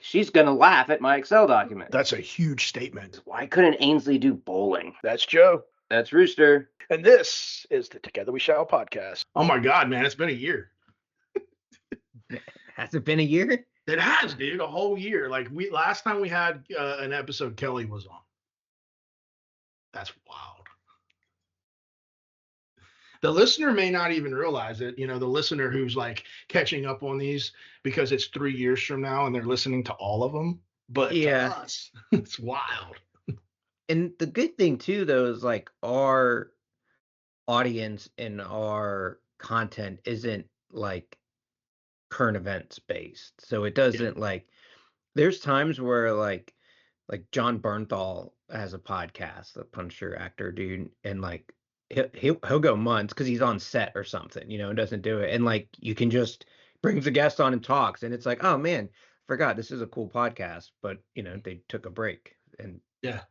she's going to laugh at my Excel document. That's a huge statement. Why couldn't Ainsley do bowling? That's Joe. That's Rooster. And this is the Together We Shall podcast. Oh my God, man, it's been a year. Has it been a year? It has, dude, a whole year. Like last time we had an episode, Kelly was on. That's wild. The listener may not even realize it, the listener who's like catching up on these because it's 3 years from now and they're listening to all of them. But Yeah. to us, it's wild. And the good thing too, though, is like our audience and our content isn't like current events based. So it doesn't like, there's times where like John Bernthal has a podcast, the Punisher actor dude, and like he'll go months because he's on set or something, and doesn't do it. And like you can just brings a guest on and talks, and it's like, oh man, forgot this is a cool podcast, but they took a break. And yeah.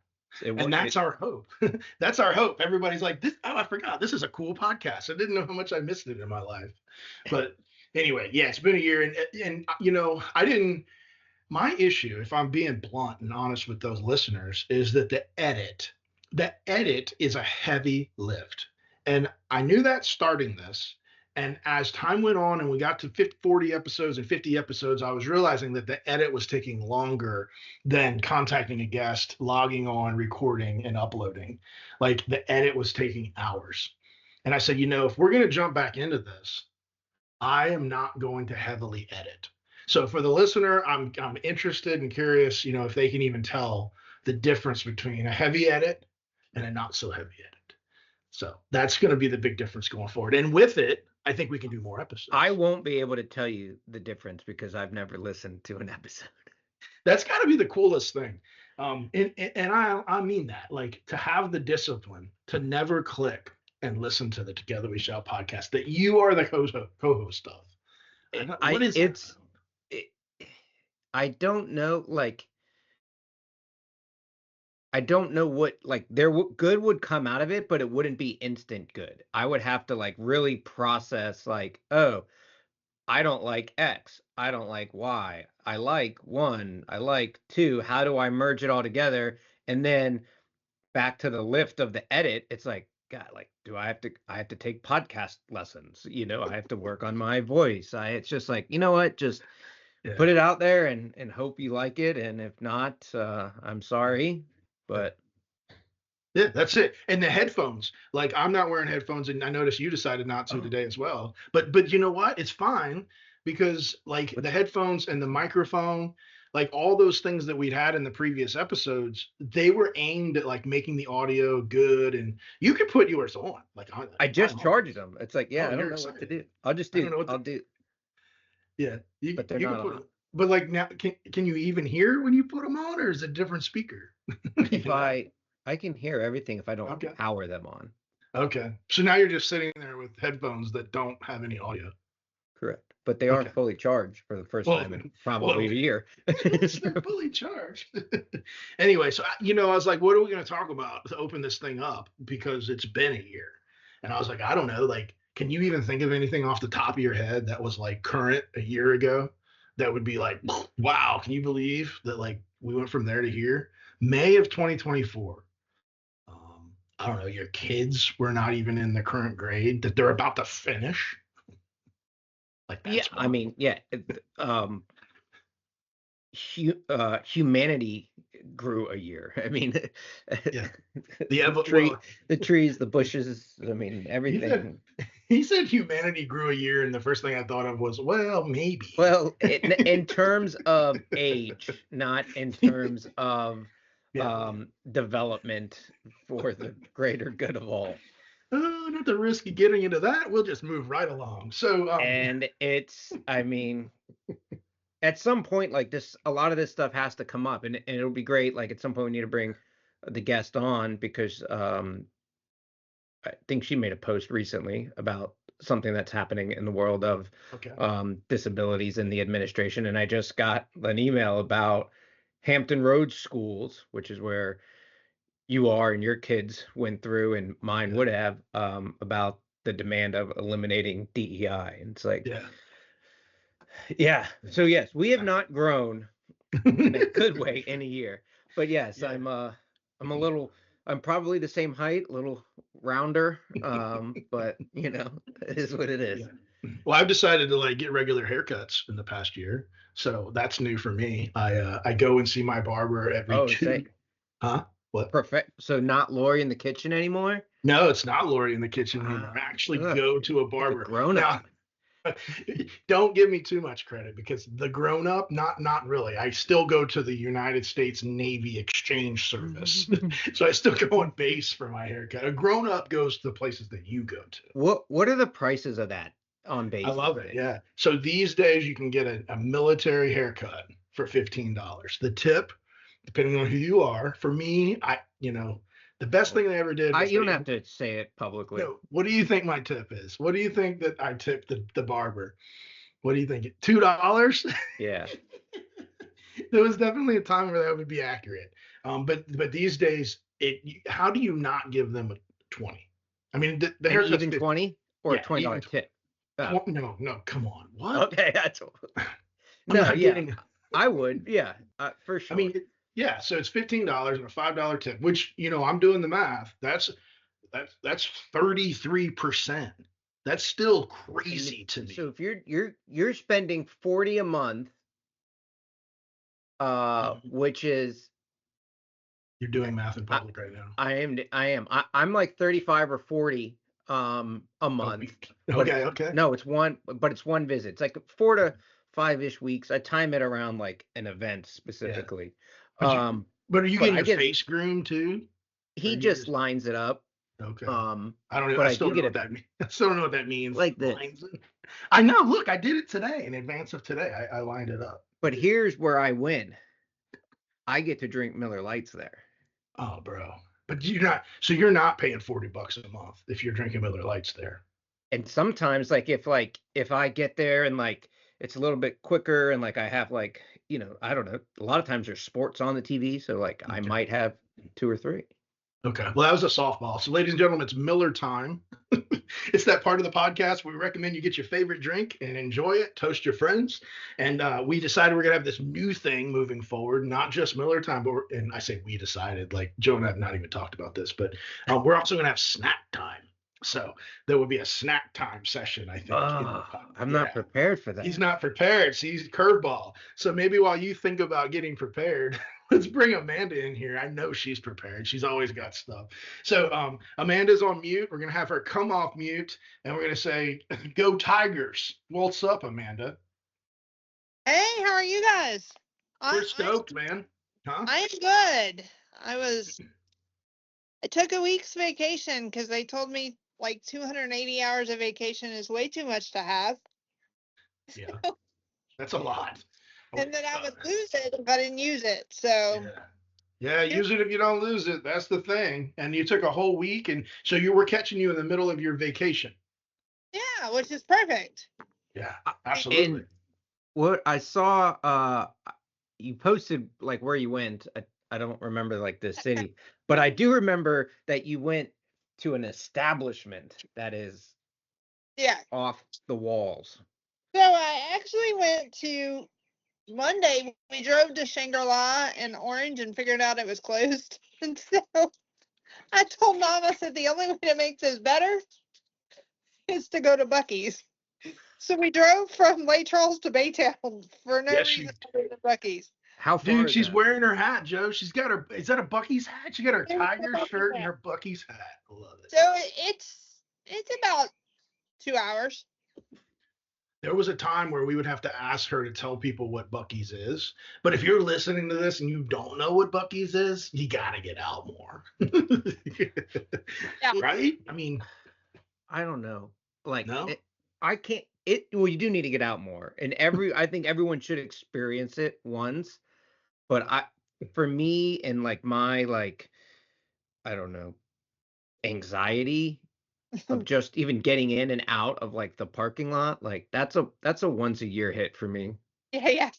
And that's our hope. That's our hope. Everybody's like, I forgot. This is a cool podcast. I didn't know how much I missed it in my life. But anyway, yeah, it's been a year. And I didn't, my issue, if I'm being blunt and honest with those listeners, is that the edit is a heavy lift. And I knew that starting this. And as time went on and we got to 40 episodes and 50 episodes, I was realizing that the edit was taking longer than contacting a guest, logging on, recording, and uploading. Like the edit was taking hours. And I said, if we're going to jump back into this, I am not going to heavily edit. So for the listener, I'm interested and curious, if they can even tell the difference between a heavy edit and a not so heavy edit. So that's going to be the big difference going forward. And with it, I think we can do more episodes. I won't be able to tell you the difference because I've never listened to an episode. That's got to be the coolest thing. And I mean that, like to have the discipline to never click and listen to the Together We Shall podcast that you are the co-host of. What is it? I don't know, like, I don't know what, like, good would come out of it, but it wouldn't be instant good. I would have to, like, really process, like, oh, I don't like X. I don't like Y. I like 1. I like 2. How do I merge it all together? And then back to the lift of the edit, it's like, God, like, I have to take podcast lessons. I have to work on my voice. It's just like, you know what? Just put it out there and hope you like it. And if not, I'm sorry. But yeah, that's it. And the headphones, like I'm not wearing headphones, and I noticed you decided not to today as well. But you know what? It's fine because like the headphones and the microphone, like all those things that we'd had in the previous episodes, they were aimed at like making the audio good. And you could put yours on. Like I just charged them. It's like, I don't know excited. what to do. I'll just do. I'll do. Yeah, but they're not on. But like now, can you even hear when you put them on, or is it a different speaker? If I can hear everything if I don't power them on. Okay, so now you're just sitting there with headphones that don't have any audio. Correct, but they aren't fully charged for the first time in probably a year. They're fully charged. Anyway, so I was like, what are we going to talk about to open this thing up, because it's been a year, and I was like, I don't know, like, can you even think of anything off the top of your head that was like current a year ago? That would be like, wow, can you believe that like we went from there to here? May of 2024. I don't know, your kids were not even in the current grade that they're about to finish. Like that's I mean, humanity grew a year. I mean, the trees, the bushes, I mean, everything. He said humanity grew a year, and the first thing I thought of was, well, maybe. Well, in terms of age, not in terms of development for the greater good of all. Oh, not the risk of getting into that. We'll just move right along. So, and it's, I mean, at some point, like this, a lot of this stuff has to come up, and it'll be great. Like at some point, we need to bring the guest on because I think she made a post recently about something that's happening in the world of disabilities in the administration, and I just got an email about Hampton Roads schools, which is where you are and your kids went through, and mine would have, about the demand of eliminating DEI. And it's like, so yes, we have not grown in a good way in a year. But yes, Yeah. I'm probably the same height, a little rounder. But it is what it is. Yeah. Well, I've decided to like get regular haircuts in the past year, so that's new for me. I go and see my barber every Oh, two. Huh? What? perfect. So not Lori in the kitchen anymore? No, it's not Lori in the kitchen anymore. I actually Ugh, go to a like a barber. grown Now, up. don't give me too much credit because the grown up, not really. I still go to the United States Navy Exchange Service. So I still go on base for my haircut. A grown up goes to the places that you go to. What are the prices of that on base? I love it. Yeah. So these days you can get a military haircut for $15. The tip, depending on who you are, for me, the best thing they ever did was You don't have to say it publicly. no, what do you think my tip is? What do you think that I tipped the barber? What do you think? $2? Yeah. There was definitely a time where that would be accurate. But these days, how do you not give them a 20? I mean, the An haircut's even 20 or yeah, a $20 tip? Oh. No, come on. What? Okay, that's I'm no, not yeah. getting. I would, yeah, for sure. I mean, yeah. So it's $15 and a $5 tip, which I'm doing the math. That's 33%. That's still crazy to me. So if you're spending 40 a month, which is You're doing math in public right now. I am. I'm like 35 or 40 a month. Okay. No, it's one visit. It's like 4 to 5-ish weeks. I time it around like an event specifically. Yeah. But are you getting your get face groomed too? He just lines it up. Okay. I don't know. but I still do don't know get what that means. I still don't know what that means. like this. I know. Look, I did it today in advance of today. I lined it up. But here's where I win. I get to drink Miller Lights there. Oh, bro. But you're not paying $40 a month if you're drinking Miller Lights there. And sometimes if I get there and like it's a little bit quicker and like I have like, I don't know, a lot of times there's sports on the TV, so like I might have 2 or 3. Okay. Well, that was a softball. So, ladies and gentlemen, it's Miller time. It's that part of the podcast where we recommend you get your favorite drink and enjoy it, toast your friends. And we decided we're going to have this new thing moving forward, not just Miller time, and I say we decided, like Joe and I have not even talked about this, but we're also going to have snack time. So there will be a snack time session, I think. I'm not prepared for that. He's not prepared. See, he's a curveball. So maybe while you think about getting prepared, let's bring Amanda in here. I know she's prepared. She's always got stuff. So Amanda's on mute. We're going to have her come off mute, and we're going to say, go Tigers. What's up, Amanda? Hey, how are you guys? We're stoked, man. Huh? I am good. I took a week's vacation because they told me like 280 hours of vacation is way too much to have. Yeah, that's a lot. And then I would lose it if I didn't use it. So yeah, use it if you don't lose it. That's the thing. And you took a whole week, and so you were catching you in the middle of your vacation. Yeah, which is perfect. Yeah, absolutely. And what I saw, you posted like where you went. I don't remember like the city, but I do remember that you went to an establishment that is off the walls. So I actually went to Monday. We drove to Shangri-La in Orange and figured out it was closed. And so I told Mom, I said, the only way to make this better is to go to Bucky's. So we drove from Lake Charles to Baytown for no reason other than Bucky's. How far? Dude, she's wearing her hat, Joe. She's got her. Is that a Bucky's hat? She got her Tiger shirt and her Bucky's hat. I love it. So it's about 2 hours. There was a time where we would have to ask her to tell people what Bucky's is. But if you're listening to this and you don't know what Bucky's is, you got to get out more. Yeah. Right? I mean, I don't know. Like, no? I can't. Well, you do need to get out more. And I think everyone should experience it once. But for me and like my, like, I don't know, anxiety of just even getting in and out of like the parking lot, like that's a once a year hit for me. Yeah.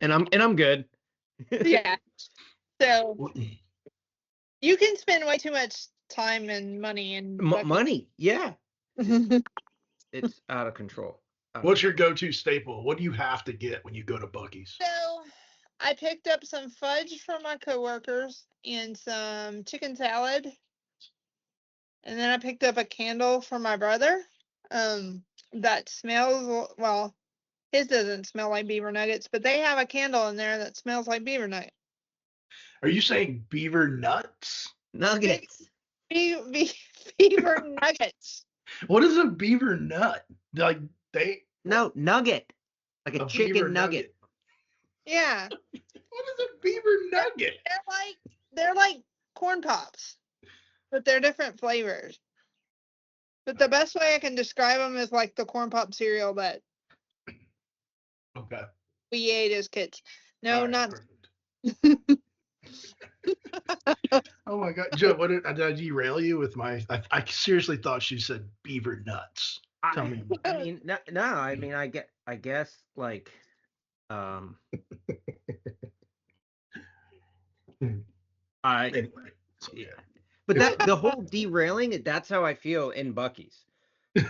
and I'm good. Yeah. So you can spend way too much time and money and money. Yeah. It's out of control. What's your go-to staple? What do you have to get when you go to Bucky's? So I picked up some fudge for my coworkers and some chicken salad. And then I picked up a candle for my brother. That smells, well, his doesn't smell like beaver nuggets, but they have a candle in there that smells like beaver nugget. Are you saying beaver nuts? Nuggets. Beaver nuggets. What is a beaver nut? Like No, nugget. Like a beaver chicken nugget. Yeah. What is a beaver nugget? They're like corn pops, but they're different flavors. But the best way I can describe them is like the corn pop cereal that Okay. we ate as kids. No, All right, not. perfect. Oh my God, Joe, did I derail you with my? I seriously thought she said beaver nuts. Tell me. I mean, no. I mean, I guess like, Anyway, so, yeah. But the whole derailing, that's how I feel in Bucky's.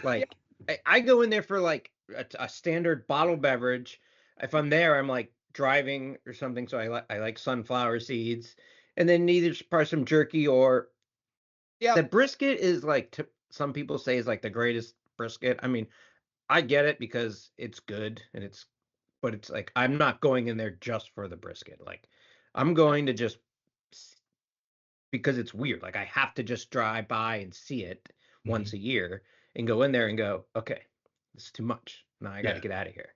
Like, I go in there for like a standard bottle beverage. If I'm there, I'm like driving or something, so I like sunflower seeds, and then either probably some jerky or the brisket is like some people say is like the greatest brisket. I mean, I get it because it's good and but it's like I'm not going in there just for the brisket. Like I'm going to just because it's weird. Like I have to just drive by and see it once a year and go in there and go, okay, this is too much. Now I got to get out of here.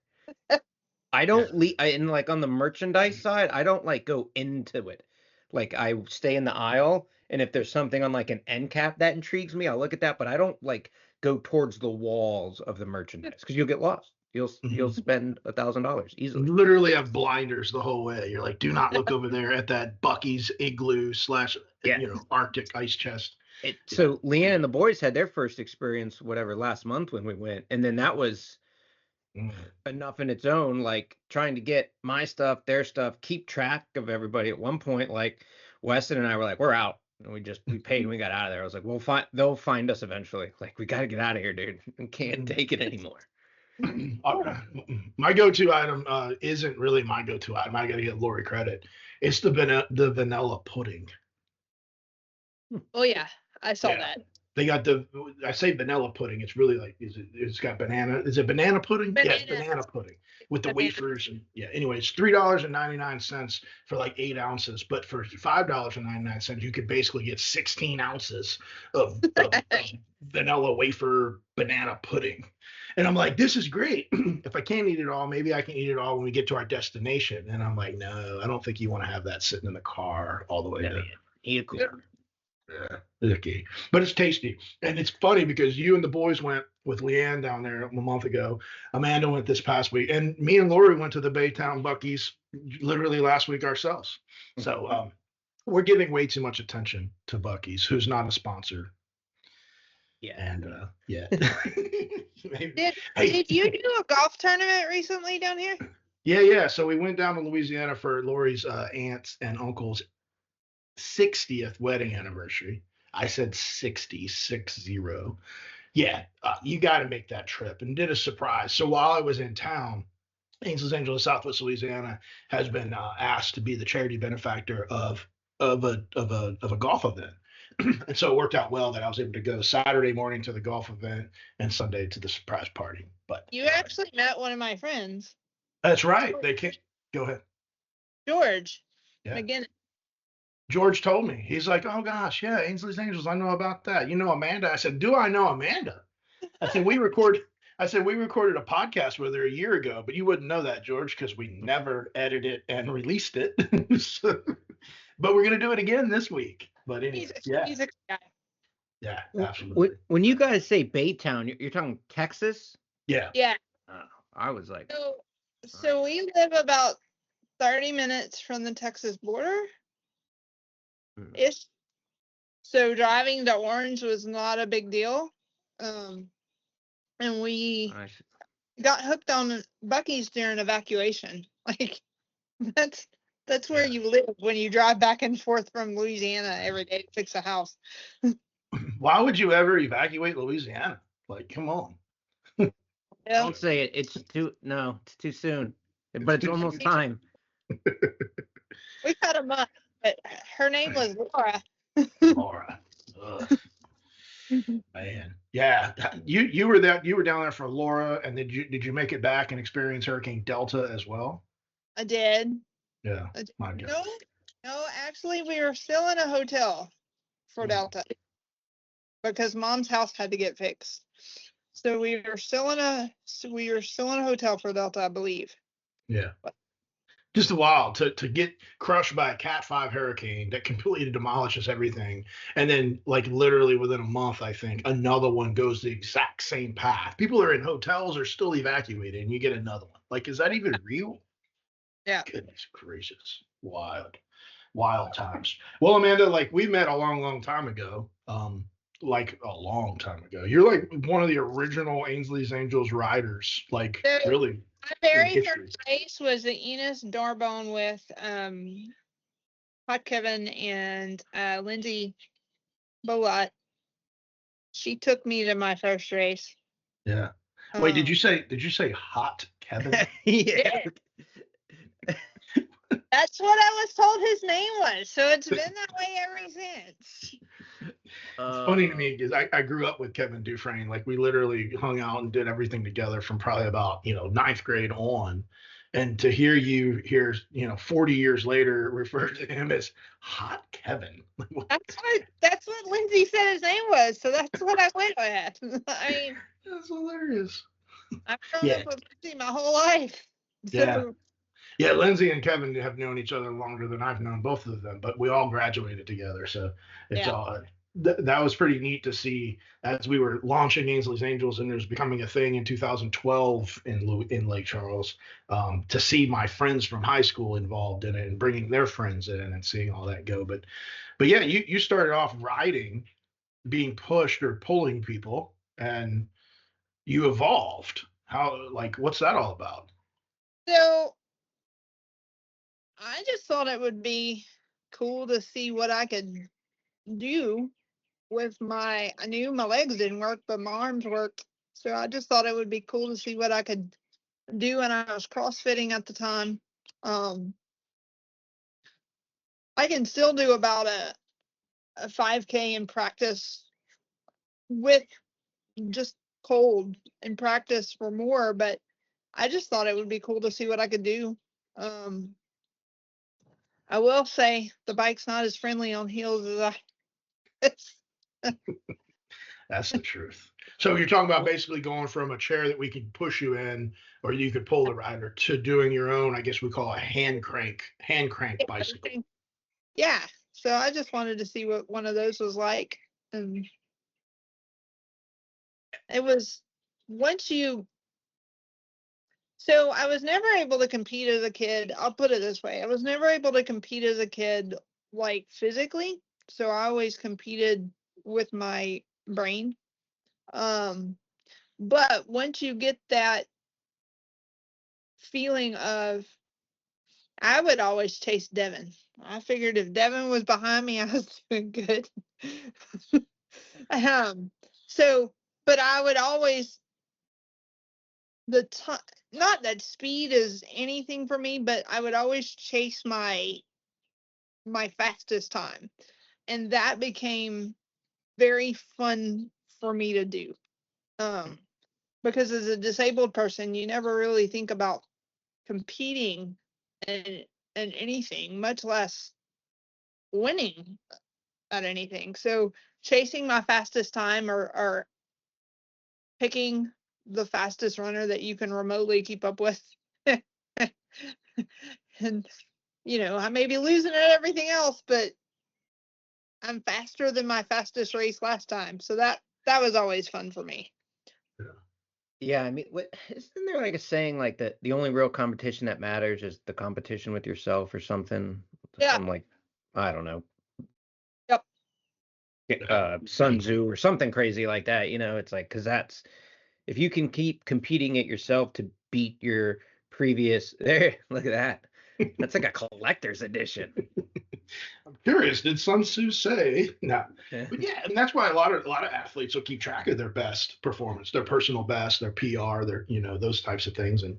I don't and like on the merchandise side, I don't like go into it. Like I stay in the aisle, and if there's something on like an end cap that intrigues me, I'll look at that. But I don't like go towards the walls of the merchandise because you'll get lost. You'll spend $1,000 easily. You literally have blinders the whole way. You're like, do not look over there at that Bucky's igloo / Arctic ice chest. So Leanne and the boys had their first experience, whatever, last month when we went, and then that was enough in its own. Like trying to get my stuff, their stuff, keep track of everybody. At one point, like Weston and I were like, we're out. And we paid and we got out of there. I was like, they'll find us eventually. Like we got to get out of here, dude. We can't take it anymore. My go-to item isn't really my go-to item. I got to give Lori credit. It's the vanilla pudding. Oh yeah, I saw that. They got I say vanilla pudding. It's really like, it's got banana. Is it banana pudding? Banana. Yeah, it's banana pudding with the wafers. And anyway, it's $3.99 for like 8 ounces. But for $5.99, you could basically get 16 ounces of vanilla wafer banana pudding. And I'm like, this is great. If I can't eat it all, maybe I can eat it all when we get to our destination. And I'm like, no, I don't think you want to have that sitting in the car all the way there. Eat it cool. Yeah, okay. But it's tasty. And it's funny because you and the boys went with Leanne down there a month ago. Amanda went this past week. And me and Lori went to the Baytown Bucky's literally last week ourselves. So we're giving way too much attention to Bucky's, who's not a sponsor. Yeah. And Did you do a golf tournament recently down here? Yeah. So we went down to Louisiana for Lori's aunts and uncle's 60th wedding anniversary. I said 60. Yeah, you got to make that trip, and did a surprise. So while I was in town, Ainsley's Angel of Southwest Louisiana has been asked to be the charity benefactor of a golf event. And so it worked out well that I was able to go Saturday morning to the golf event and Sunday to the surprise party. But you actually met one of my friends. That's right. They can't go ahead. George. Yeah. Again. George told me. He's like, oh gosh, yeah, Ainsley's Angels. I know about that. You know Amanda? I said, do I know Amanda? I said we recorded a podcast with her a year ago, but you wouldn't know that, George, because we never edited it and released it. But we're gonna do it again this week. But anyway, he's a guy. Yeah, absolutely. When you guys say Baytown, you're talking Texas? Yeah. Yeah. I was like. So we live about 30 minutes from the Texas border. Ish. So driving to Orange was not a big deal. And we got hooked on Bucky's during evacuation. Like that's where you live when you drive back and forth from Louisiana every day to fix a house. Why would you ever evacuate Louisiana? Like, come on. Don't say it. It's too soon. But it's almost time. We had a month, but her name was Laura. Laura. Ugh, man. Yeah. You were down there for Laura, and did you make it back and experience Hurricane Delta as well? I did. Yeah. I did. My God. No, actually, we were still in a hotel for Delta because Mom's house had to get fixed. So we were still in a hotel for Delta, I believe. Yeah. Just a while to get crushed by a Cat 5 hurricane that completely demolishes everything. And then, like, literally within a month, I think, another one goes the exact same path. People are in hotels or still evacuated, and you get another one. Like, is that even real? Yeah. Goodness gracious. Wild times. Well, Amanda, like, we met a long time ago. Like a long time ago. You're like one of the original Ainsley's Angels riders, like, So, really. My very first race was the Enos Darbone with Hot Kevin and Lindsay Bolott. She took me to my first race. Yeah. Wait, did you say Hot Kevin? Yeah. That's what I was told his name was. So it's been that way ever since. It's funny to me because I grew up with Kevin Dufresne. Like, we literally hung out and did everything together from probably about, ninth grade on. And to hear you here, 40 years later, refer to him as Hot Kevin. That's what Lindsay said his name was. So that's what I went with. I mean, that's hilarious. I've known him with Lindsay my whole life. So. Yeah. Yeah, Lindsay and Kevin have known each other longer than I've known both of them, but we all graduated together. So it's all that was pretty neat to see as we were launching Ainsley's Angels and it was becoming a thing in 2012 in Lake Charles, to see my friends from high school involved in it and bringing their friends in and seeing all that go. But yeah, you started off riding, being pushed or pulling people, and you evolved. What's that all about? So I just thought it would be cool to see what I could do with I knew my legs didn't work, but my arms worked. So I just thought it would be cool to see what I could do. And I was CrossFitting at the time. I can still do about a 5K in practice with just cold in practice for more, but I just thought it would be cool to see what I could do. I will say the bike's not as friendly on heels as That's the truth. So you're talking about basically going from a chair that we could push you in, or you could pull the rider, to doing your own, I guess we call a hand crank bicycle. Yeah. So I just wanted to see what one of those was like. And it was so I was never able to compete as a kid. I'll put it this way. I was never able to compete as a kid, like, physically. So I always competed with my brain. But once you get that feeling of, I would always chase Devin. I figured if Devin was behind me, I was doing good. But I would always, not that speed is anything for me, but I would always chase my fastest time. And that became very fun for me to do. Because as a disabled person, you never really think about competing in anything, much less winning at anything. So chasing my fastest time or picking the fastest runner that you can remotely keep up with. And I may be losing at everything else, but I'm faster than my fastest race last time. So that was always fun for me. Yeah, I mean, isn't there like a saying like that the only real competition that matters is the competition with yourself or something? Yeah. I'm like, I don't know. Yep. Sun Tzu or something crazy like that. It's like, because that's, if you can keep competing at yourself to beat your previous, there, look at that. That's like a collector's edition. I'm curious, did Sun Tzu say no? But yeah, and that's why a lot of athletes will keep track of their best performance, their personal best, their PR, their those types of things. And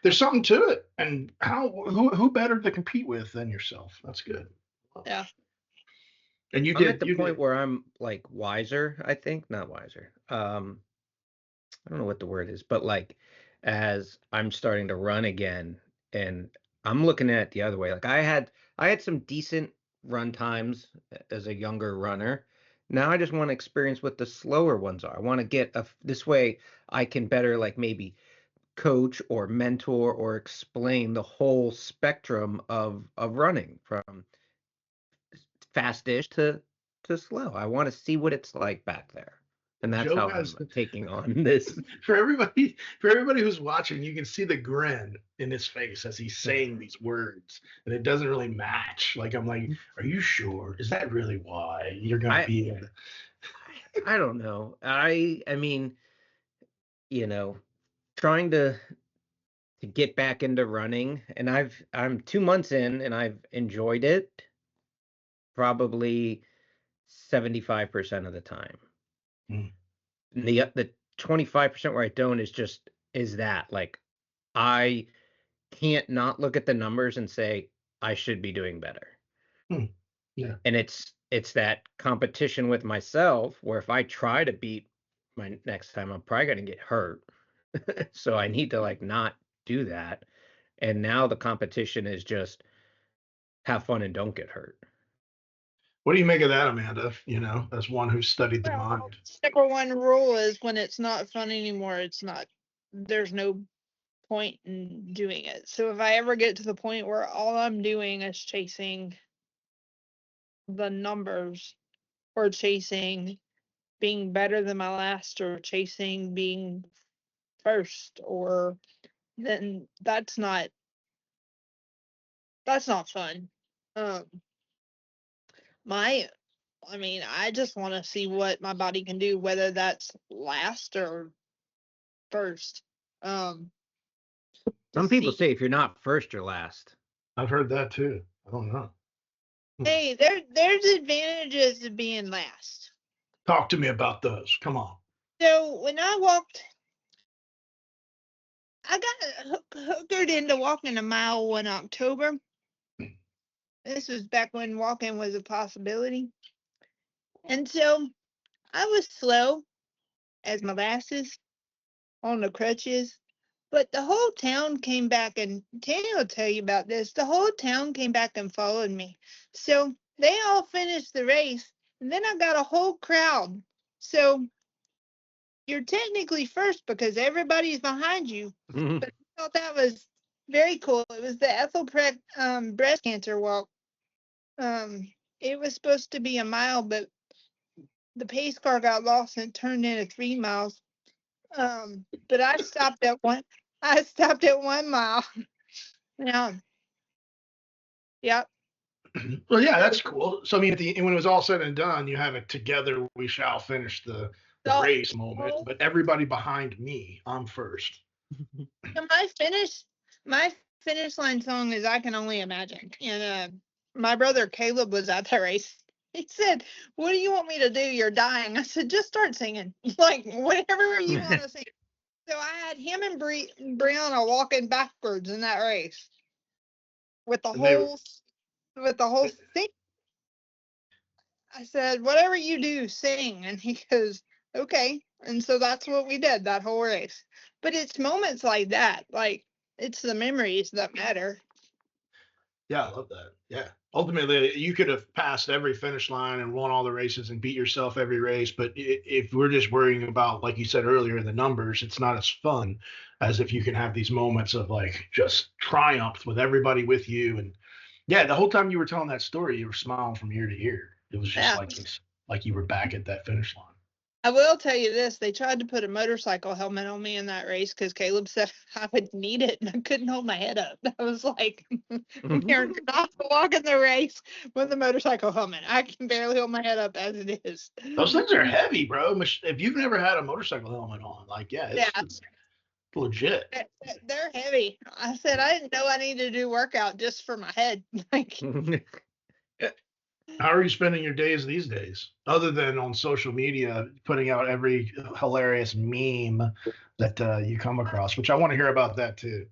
there's something to it. And who better to compete with than yourself? That's good. Yeah. And you I'm did at the you point did. where I'm like wiser, I think, not wiser. I don't know what the word is, but like as I'm starting to run again and I'm looking at it the other way. Like I had some decent run times as a younger runner. Now I just want to experience what the slower ones are. I want to get this way I can better like maybe coach or mentor or explain the whole spectrum of running from fastish to slow. I want to see what it's like back there. And that's Joe how has I'm taking on this. for everybody who's watching, you can see the grin in his face as he's saying these words, and it doesn't really match. Like I'm like, are you sure? Is that really why you're gonna I be able to? I don't know. I mean, trying to get back into running, and I'm 2 months in and I've enjoyed it probably 75% of the time. Hmm. And the 25% where I don't is that like I can't not look at the numbers and say I should be doing better. Hmm. Yeah. And it's that competition with myself where if I try to beat my next time, I'm probably gonna get hurt. So I need to like not do that. And now the competition is just have fun and don't get hurt. What do you make of that, Amanda? As one who studied the Well, mind. number one rule is when it's not fun anymore, there's no point in doing it. So if I ever get to the point where all I'm doing is chasing the numbers or chasing being better than my last or chasing being first or then that's not fun. Um my I mean, I just want to see what my body can do, whether that's last or first. Um to Some people see, say if you're not first, you're last. I've heard that too. I don't know. hey, there's advantages to being last. Talk to me about those. Come on. So when I got hookered into walking a mile one October. This was back when walking was a possibility. And so I was slow as molasses on the crutches. But the whole town came back, and Tanny will tell you about this. The whole town came back and followed me. So they all finished the race, and then I got a whole crowd. So you're technically first because everybody's behind you. Mhm. But I thought that was very cool. It was the Ethel breast cancer walk. Um, it was supposed to be a mile, but the pace car got lost and turned into 3 miles. But I stopped at one. I stopped at 1 mile. Yeah. Yep. Well, yeah, that's cool. So I mean, when it was all said and done, you have a together we shall finish the So, race moment. But everybody behind me, I'm first. my finish line song is "I Can Only Imagine," and my brother Caleb was at the race. He said, "What do you want me to do? You're dying." I said, "Just start singing, like whatever you want to sing." So I had him and Brianna walking backwards in that race with the And they whole thing. I said, "Whatever you do, sing," and he goes, "Okay." And so that's what we did that whole race. But it's moments like that, like it's the memories that matter. Yeah, I love that. Yeah. Ultimately, you could have passed every finish line and won all the races and beat yourself every race. But if we're just worrying about, like you said earlier, the numbers, it's not as fun as if you can have these moments of like just triumph with everybody with you. And yeah, the whole time you were telling that story, you were smiling from ear to ear. It was just Yeah. like you were back at that finish line. I will tell you this, they tried to put a motorcycle helmet on me in that race because Caleb said I would need it and I couldn't hold my head up. I was like, you're not walking the race with a motorcycle helmet. I can barely hold my head up as it is. Those things are heavy, bro. If you've never had a motorcycle helmet on, like, yeah, it's legit. They're heavy. I said I didn't know I needed to do workout just for my head. Like, How are you spending your days these days, other than on social media, putting out every hilarious meme that you come across? Which I want to hear about that too.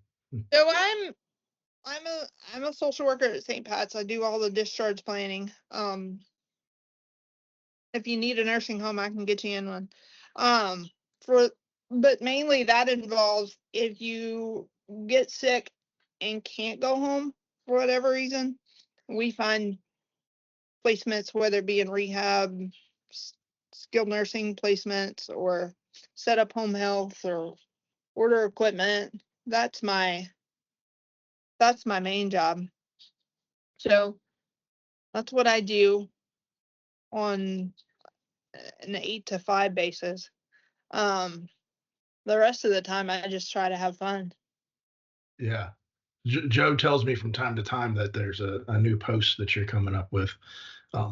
So I'm a social worker at St. Pat's. I do all the discharge planning. If you need a nursing home, I can get you in one. Um, but mainly that involves if you get sick and can't go home for whatever reason, we find placements, whether it be in rehab, skilled nursing placements, or set up home health or order equipment. That's my main job. So that's what I do on an 8 to 5 basis. The rest of the time I just try to have fun. Yeah. Joe tells me from time to time that there's a new post that you're coming up with.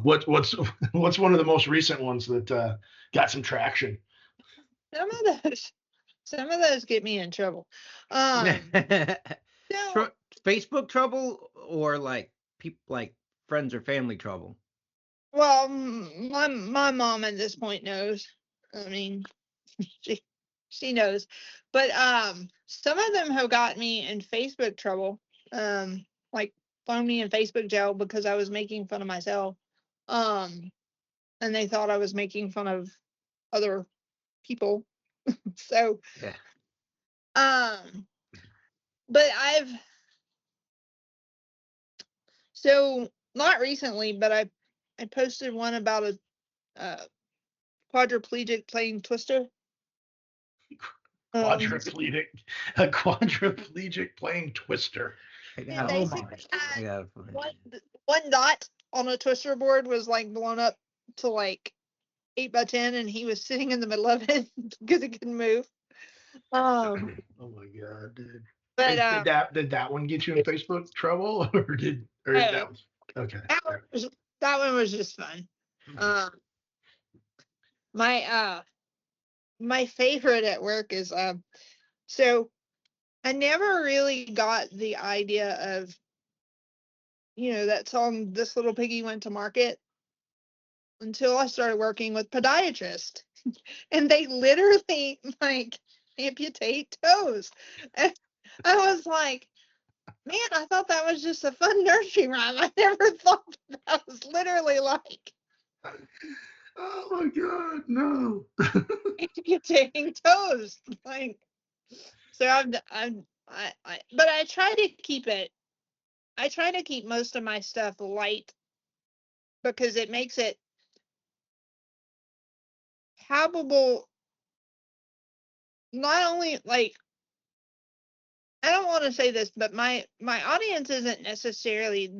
What's what's one of the most recent ones that got some traction? Some of those get me in trouble. So, Facebook trouble or like people like friends or family trouble? well, my mom at this point knows. I mean, she knows, but some of them have got me in Facebook trouble. Like thrown me in Facebook jail because I was making fun of myself. And they thought I was making fun of other people. So, Yeah. but so not recently, but I posted one about a quadriplegic playing Twister. Quadriplegic, a quadriplegic playing Twister. And basically, one dot on a Twister board was like blown up to like 8x10, and he was sitting in the middle of it because he couldn't move. Oh my god, dude! But did that one get you in Facebook trouble, or that was okay? That one was just fun. My favorite at work is so I never really got the idea of, that song "This Little Piggy Went to Market" until I started working with podiatrists, and they literally like amputate toes. And I was like, man, I thought that was just a fun nursery rhyme. I never thought that was literally like Oh my god, no! amputating toes. Like, so but I try to keep it. I try to keep most of my stuff light because it makes it palpable. Not only like, I don't want to say this, but my audience isn't necessarily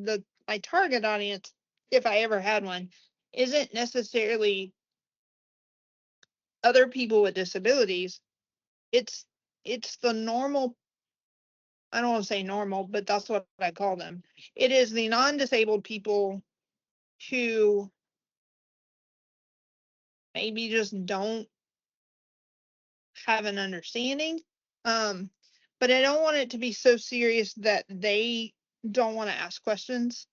my target audience, if I ever had one, isn't necessarily other people with disabilities. It's the normal. I don't want to say normal, but that's what I call them. It is the non-disabled people who maybe just don't have an understanding. But I don't want it to be so serious that they don't want to ask questions.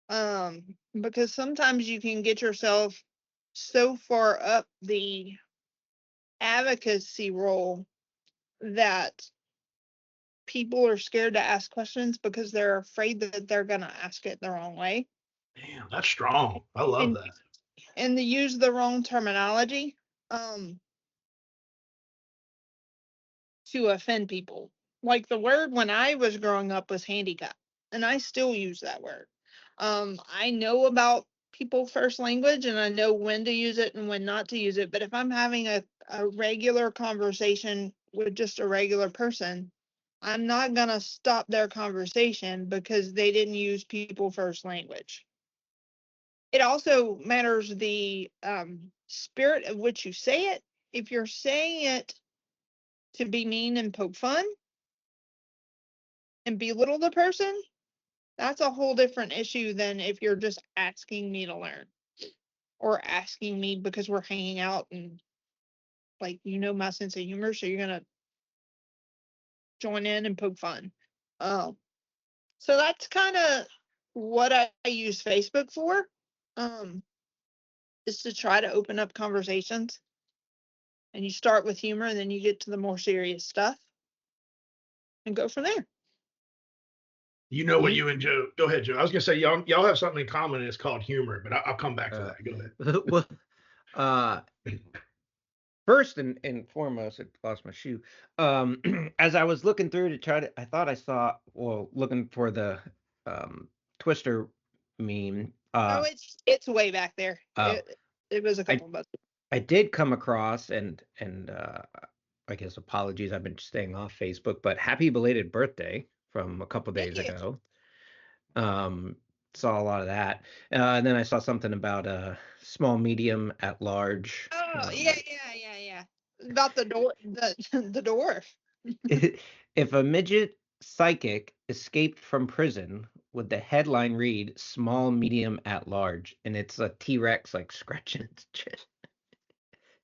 Because sometimes you can get yourself so far up the advocacy role that people are scared to ask questions because they're afraid that they're going to ask it the wrong way. Damn, that's strong. I love that. And they use the wrong terminology to offend people. Like the word when I was growing up was handicap, and I still use that word. I know about people first language, and I know when to use it and when not to use it. But if I'm having a regular conversation with just a regular person, I'm not going to stop their conversation because they didn't use people first language. It also matters the spirit of which you say it. If you're saying it to be mean and poke fun and belittle the person, that's a whole different issue than if you're just asking me to learn or asking me because we're hanging out and like, my sense of humor, so you're going to join in and poke fun. So that's kind of what I use Facebook for, is to try to open up conversations. And you start with humor and then you get to the more serious stuff and go from there. You know what you and Joe. Go ahead, Joe. I was gonna say y'all have something in common, and it's called humor. But I'll come back to that. Go ahead. Well, first and foremost, I lost my shoe. As I was looking through to try to, I thought I saw, well, looking for the Twister meme. Oh, it's way back there. Oh. It was a couple months. I did come across and I guess apologies, I've been staying off Facebook, but happy belated birthday from a couple days ago. Saw a lot of that. And then I saw something about small, medium, at large. Oh, yeah. About the the dwarf. If a midget psychic escaped from prison, would the headline read small, medium, at large? And it's a T-Rex like scratching its chest.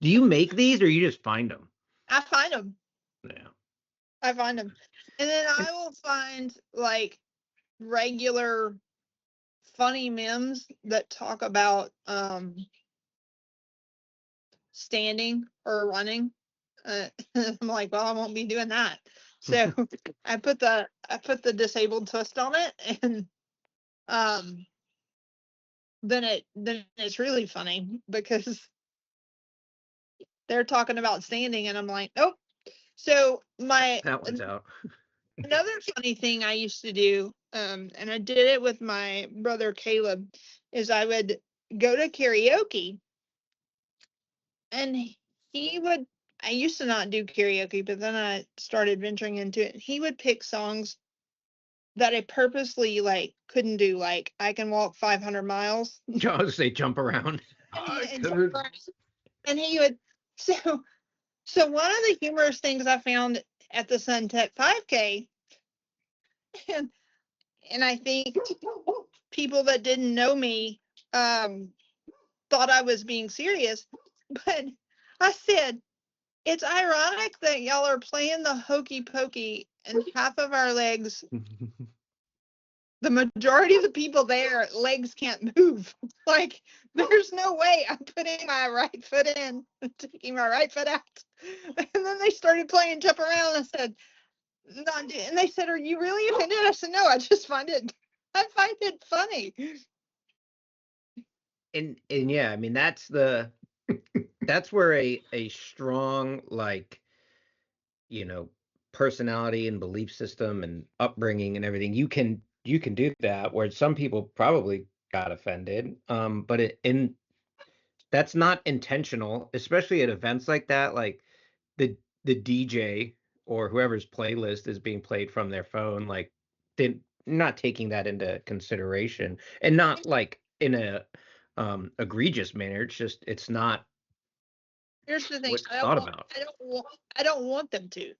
Do you make these or you just find them? I find them. Yeah. I find them. And then I will find like regular funny memes that talk about standing or running. I'm like, well, I won't be doing that. So I put the disabled twist on it, and then it's really funny because they're talking about standing, and I'm like, nope. So that one's out. Another funny thing I used to do, and I did it with my brother Caleb, is I would go to karaoke, and I used to not do karaoke, but then I started venturing into it. He would pick songs that I purposely like couldn't do, like I Can Walk 500 Miles. I was say jump around. And he would, so one of the humorous things I found at the Suntech 5K, and I think people that didn't know me thought I was being serious, but I said, it's ironic that y'all are playing the hokey pokey and half of our legs, the majority of the people there, legs can't move. Like, there's no way I'm putting my right foot in and taking my right foot out. And then they started playing Jump Around. I said, no, and they said, are you really offended? I said, no, I find it funny. And yeah, I mean that's where a strong, like, you know, personality and belief system and upbringing and everything, you can do that, where some people probably got offended, but that's not intentional, especially at events like that, like the DJ or whoever's playlist is being played from their phone, like they're not taking that into consideration, and not like in a egregious manner. It's not. Here's the thing. I don't want them to.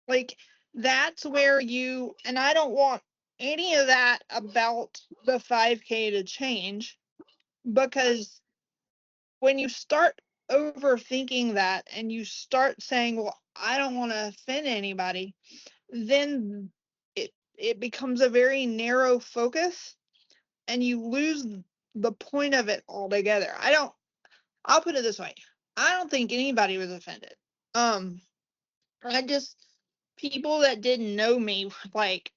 Like, that's where and I don't want any of that about the 5K to change, because when you start overthinking that and you start saying, well, I don't want to offend anybody, then it becomes a very narrow focus and you lose the point of it altogether. I'll put it this way. I don't think anybody was offended. People that didn't know me, like,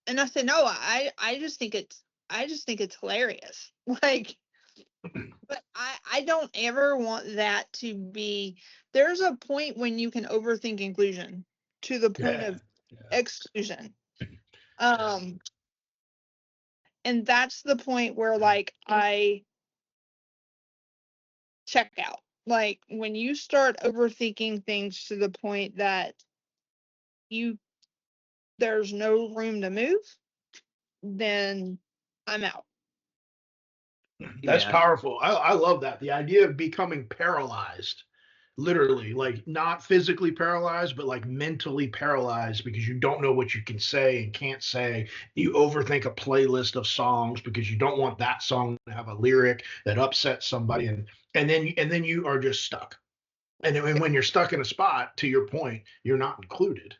and I said, no, I just think it's hilarious. Like, but I don't ever want that to be, there's a point when you can overthink inclusion to the point of exclusion. And that's the point where, like, I check out. Like, when you start overthinking things to the point that there's no room to move, then I'm out. That's powerful. I love that. The idea of becoming paralyzed, literally, like not physically paralyzed, but like mentally paralyzed because you don't know what you can say and can't say. You overthink a playlist of songs because you don't want that song to have a lyric that upsets somebody, and then you are just stuck. And then when you're stuck in a spot, to your point, you're not included.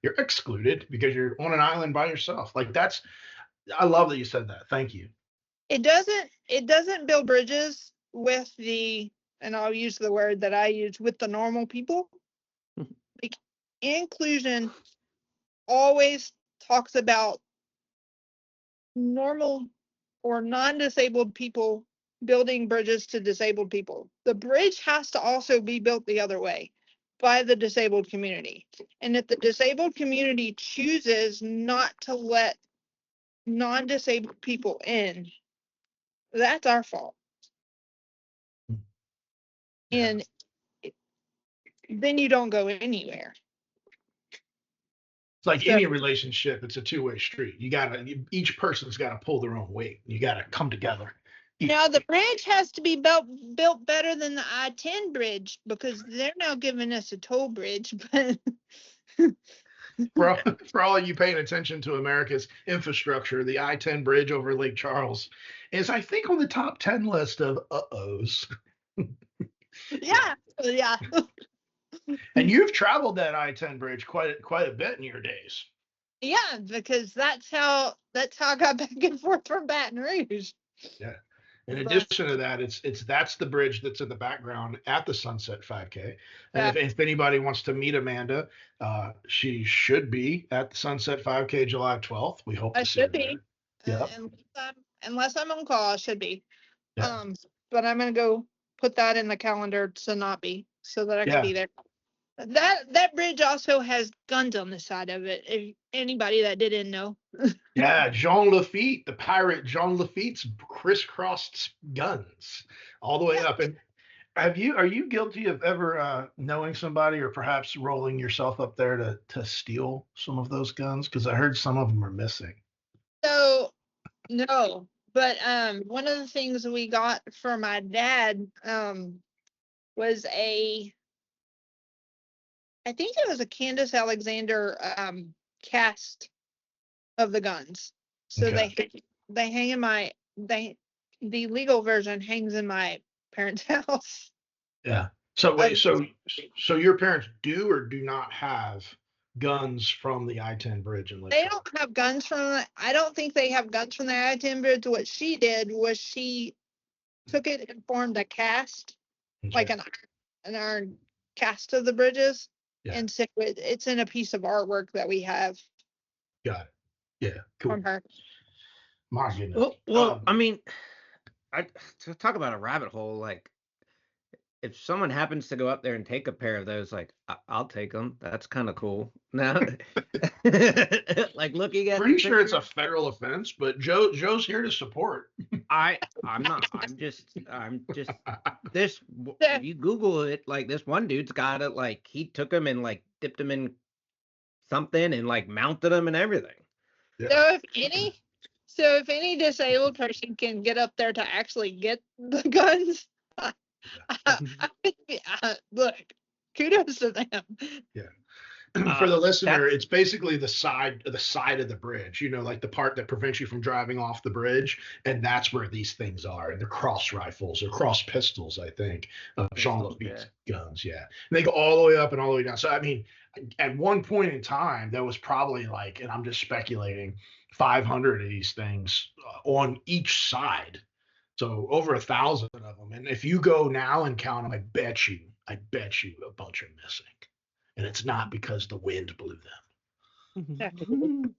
You're excluded because you're on an island by yourself. Like I love that you said that. Thank you. It doesn't build bridges with and I'll use the word that I use, with the normal people. Like, inclusion always talks about normal or non-disabled people building bridges to disabled people. The bridge has to also be built the other way by the disabled community. And if the disabled community chooses not to let non-disabled people in, that's our fault. Yeah. And then you don't go anywhere. It's like So- any relationship, it's a two-way street. Each person's got to pull their own weight. You got to come together. Now the bridge has to be built better than the I-10 bridge, because they're now giving us a toll bridge. But For all of you paying attention to America's infrastructure, the I-10 bridge over Lake Charles is, I think, on the top 10 list of uh-ohs. yeah. And you've traveled that I-10 bridge quite a bit in your days. Yeah, because that's how I got back and forth from Baton Rouge. Yeah. In addition to that, that's the bridge that's in the background at the Sunset 5K. And Yeah. if anybody wants to meet Amanda, she should be at the Sunset 5K July 12th. We hope I to see her should be. there. Yep. Unless I'm on call, I should be. Yeah. But I'm gonna go put that in the calendar to not be, so that I can Yeah. be there. That bridge also has guns on the side of it. If anybody that didn't know. Yeah, Jean Lafitte, the pirate Jean Lafitte's crisscrossed guns all the way up. And are you guilty of ever knowing somebody or perhaps rolling yourself up there to steal some of those guns? Because I heard some of them are missing. So no, but one of the things we got for my dad was I think it was a Candace Alexander cast of the guns. So Okay. they hang in the legal version hangs in my parents' house. Yeah. So wait, so your parents do or do not have guns from the I-10 bridge in Lake They Charles? don't have guns I don't think they have guns from the I-10 bridge. What she did was she took it and formed a cast, like Okay. an iron cast of the bridges. Yeah. And so it's in a piece of artwork that we have Got it. Yeah, cool. from her. My goodness. Well, I mean, to talk about a rabbit hole, like if someone happens to go up there and take a pair of those, like I'll take them. That's kind of cool. Now, like looking at, Pretty sure it's a federal offense, but Joe's here to support. I'm not. I'm just this. If you Google it, like this one dude's got it. Like he took them and like dipped them in something and like mounted them and everything. Yeah. So if any disabled person can get up there to actually get the guns, look, kudos to them. Yeah. For the listener, that's- it's basically the side of the bridge, like the part that prevents you from driving off the bridge. And that's where these things are. And they're cross rifles or cross pistols, I think, of Jean Lafitte's guns. Yeah. And they go all the way up and all the way down. So, I mean, at one point in time, there was probably like, and I'm just speculating, 500 of these things on each side. So over 1,000 of them. And if you go now and count them, I bet you a bunch are missing. And it's not because the wind blew them.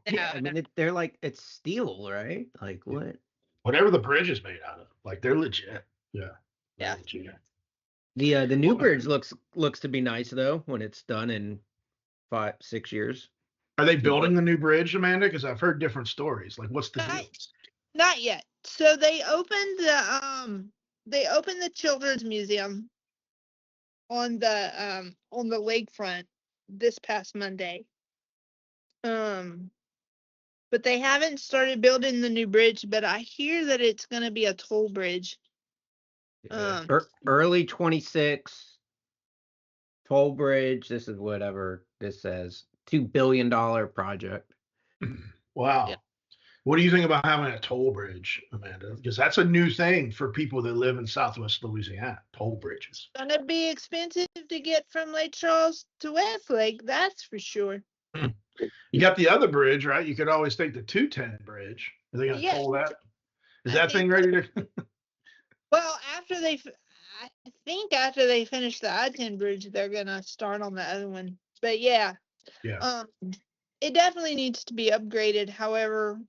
Yeah, I mean they're like, it's steel, right? Like what? Whatever the bridge is made out of, like they're legit. Yeah. Yeah. Legit. The new bridge looks to be nice though when it's done in 5-6 years. Are they building the new bridge, Amanda? Because I've heard different stories. Like, what's the deal? Not yet. So they opened the children's museum on the lakefront this past Monday. But they haven't started building the new bridge, but I hear that it's going to be a toll bridge. Early 26 toll bridge. This is whatever this says. $2 billion project. Wow. Yeah. What do you think about having a toll bridge, Amanda? Because that's a new thing for people that live in Southwest Louisiana. Toll bridges. It's going to be expensive to get from Lake Charles to Westlake, that's for sure. You got the other bridge, right? You could always take the 210 bridge. Are they going to toll that? Is that thing ready to? Well, I think after they finish the I-10 bridge, they're going to start on the other one. But yeah. Yeah. It definitely needs to be upgraded. However,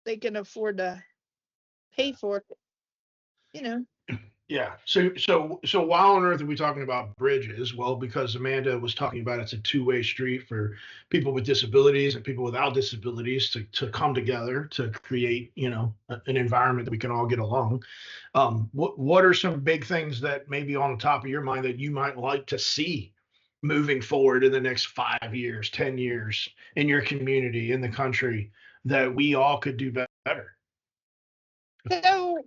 they can afford to pay for it, you know. Yeah. So why on earth are we talking about bridges? Well, because Amanda was talking about it's a two-way street for people with disabilities and people without disabilities to come together to create, an environment that we can all get along. What are some big things that maybe on the top of your mind that you might like to see moving forward in the next 5 years, 10 years in your community, in the country, that we all could do better? So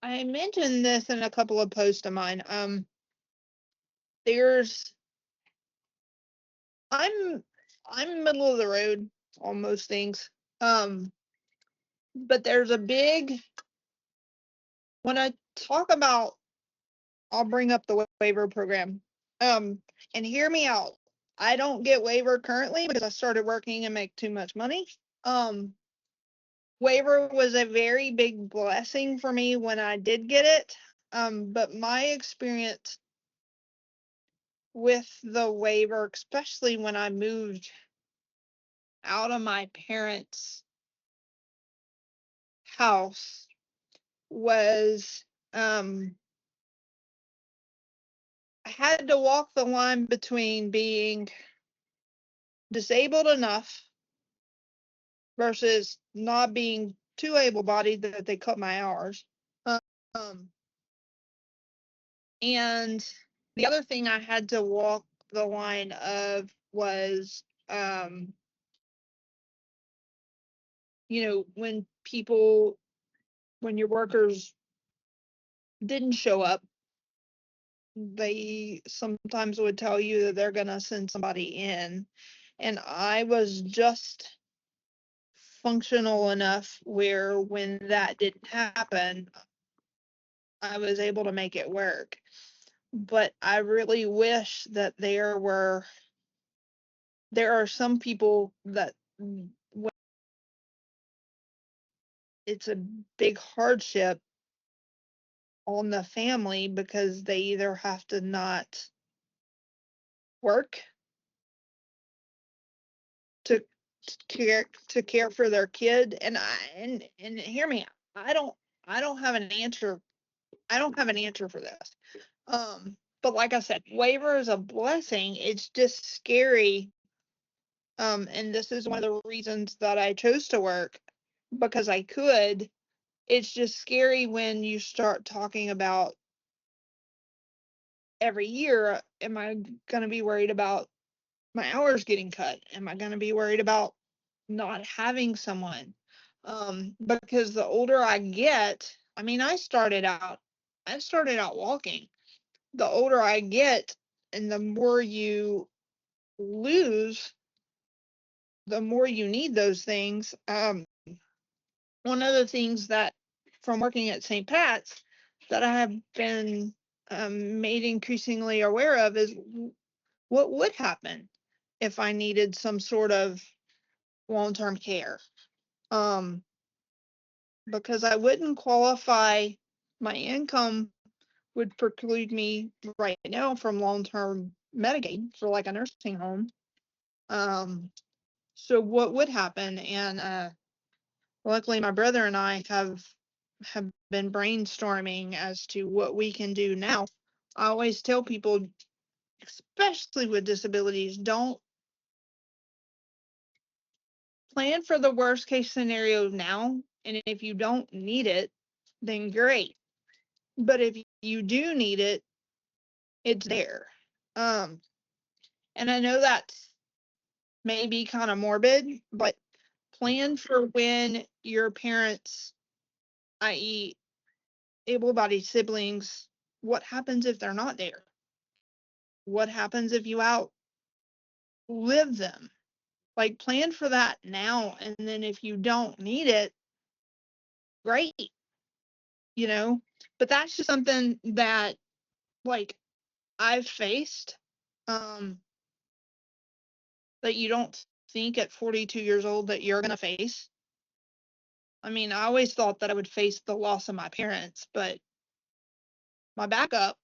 I mentioned this in a couple of posts of mine. There's I'm middle of the road on most things. But there's a big, when I talk about, I'll bring up the waiver program. And hear me out. I don't get waiver currently because I started working and make too much money. Waiver was a very big blessing for me when I did get it. But my experience with the waiver, especially when I moved out of my parents' house, was I had to walk the line between being disabled enough versus not being too able-bodied that they cut my hours. Um, and the other thing I had to walk the line of was, when your workers didn't show up, they sometimes would tell you that they're gonna send somebody in. And I was just functional enough where when that didn't happen, I was able to make it work. But I really wish that there are some people that it's a big hardship on the family because they either have to not work to care for their kid. And hear me out. I don't have an answer. I don't have an answer for this. But like I said, waiver is a blessing. It's just scary. And this is one of the reasons that I chose to work, because I could. It's just scary when you start talking about every year, am I going to be worried about my hours getting cut? Am I going to be worried about not having someone? Because the older I get, I mean, I started out walking. The older I get and the more you lose, the more you need those things. One of the things that from working at St. Pat's that I have been made increasingly aware of is what would happen if I needed some sort of long-term care. Because I wouldn't qualify, my income would preclude me right now from long-term Medicaid for like a nursing home. So what would happen? And luckily my brother and I have been brainstorming as to what we can do now. I always tell people, especially with disabilities, don't plan for the worst case scenario now. And if you don't need it, then great. But if you do need it, it's there. And I know that's maybe kind of morbid, but plan for when your parents, i.e., able-bodied siblings, what happens if they're not there? What happens if you outlive them? Like, plan for that now, and then if you don't need it, great, But that's just something that, like, I've faced, that you don't think at 42 years old that you're gonna face. I mean, I always thought that I would face the loss of my parents, but my backup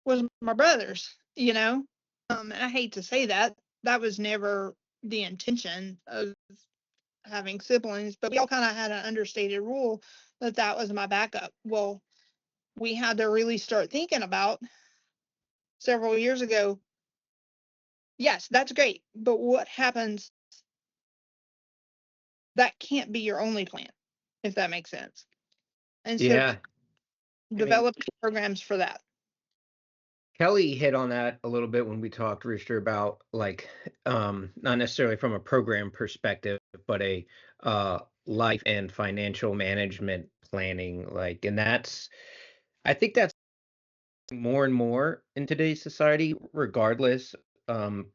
was my brothers. And I hate to say that. That was never the intention of having siblings, but we all kind of had an understated rule that that was my backup. Well, we had to really start thinking about several years ago. Yes, that's great, but what happens? That can't be your only plan, if that makes sense. And so Yeah. develop programs for that. Kelly hit on that a little bit when we talked, Rooster, about like not necessarily from a program perspective, but a life and financial management planning. Like, and I think that's more and more in today's society, regardless from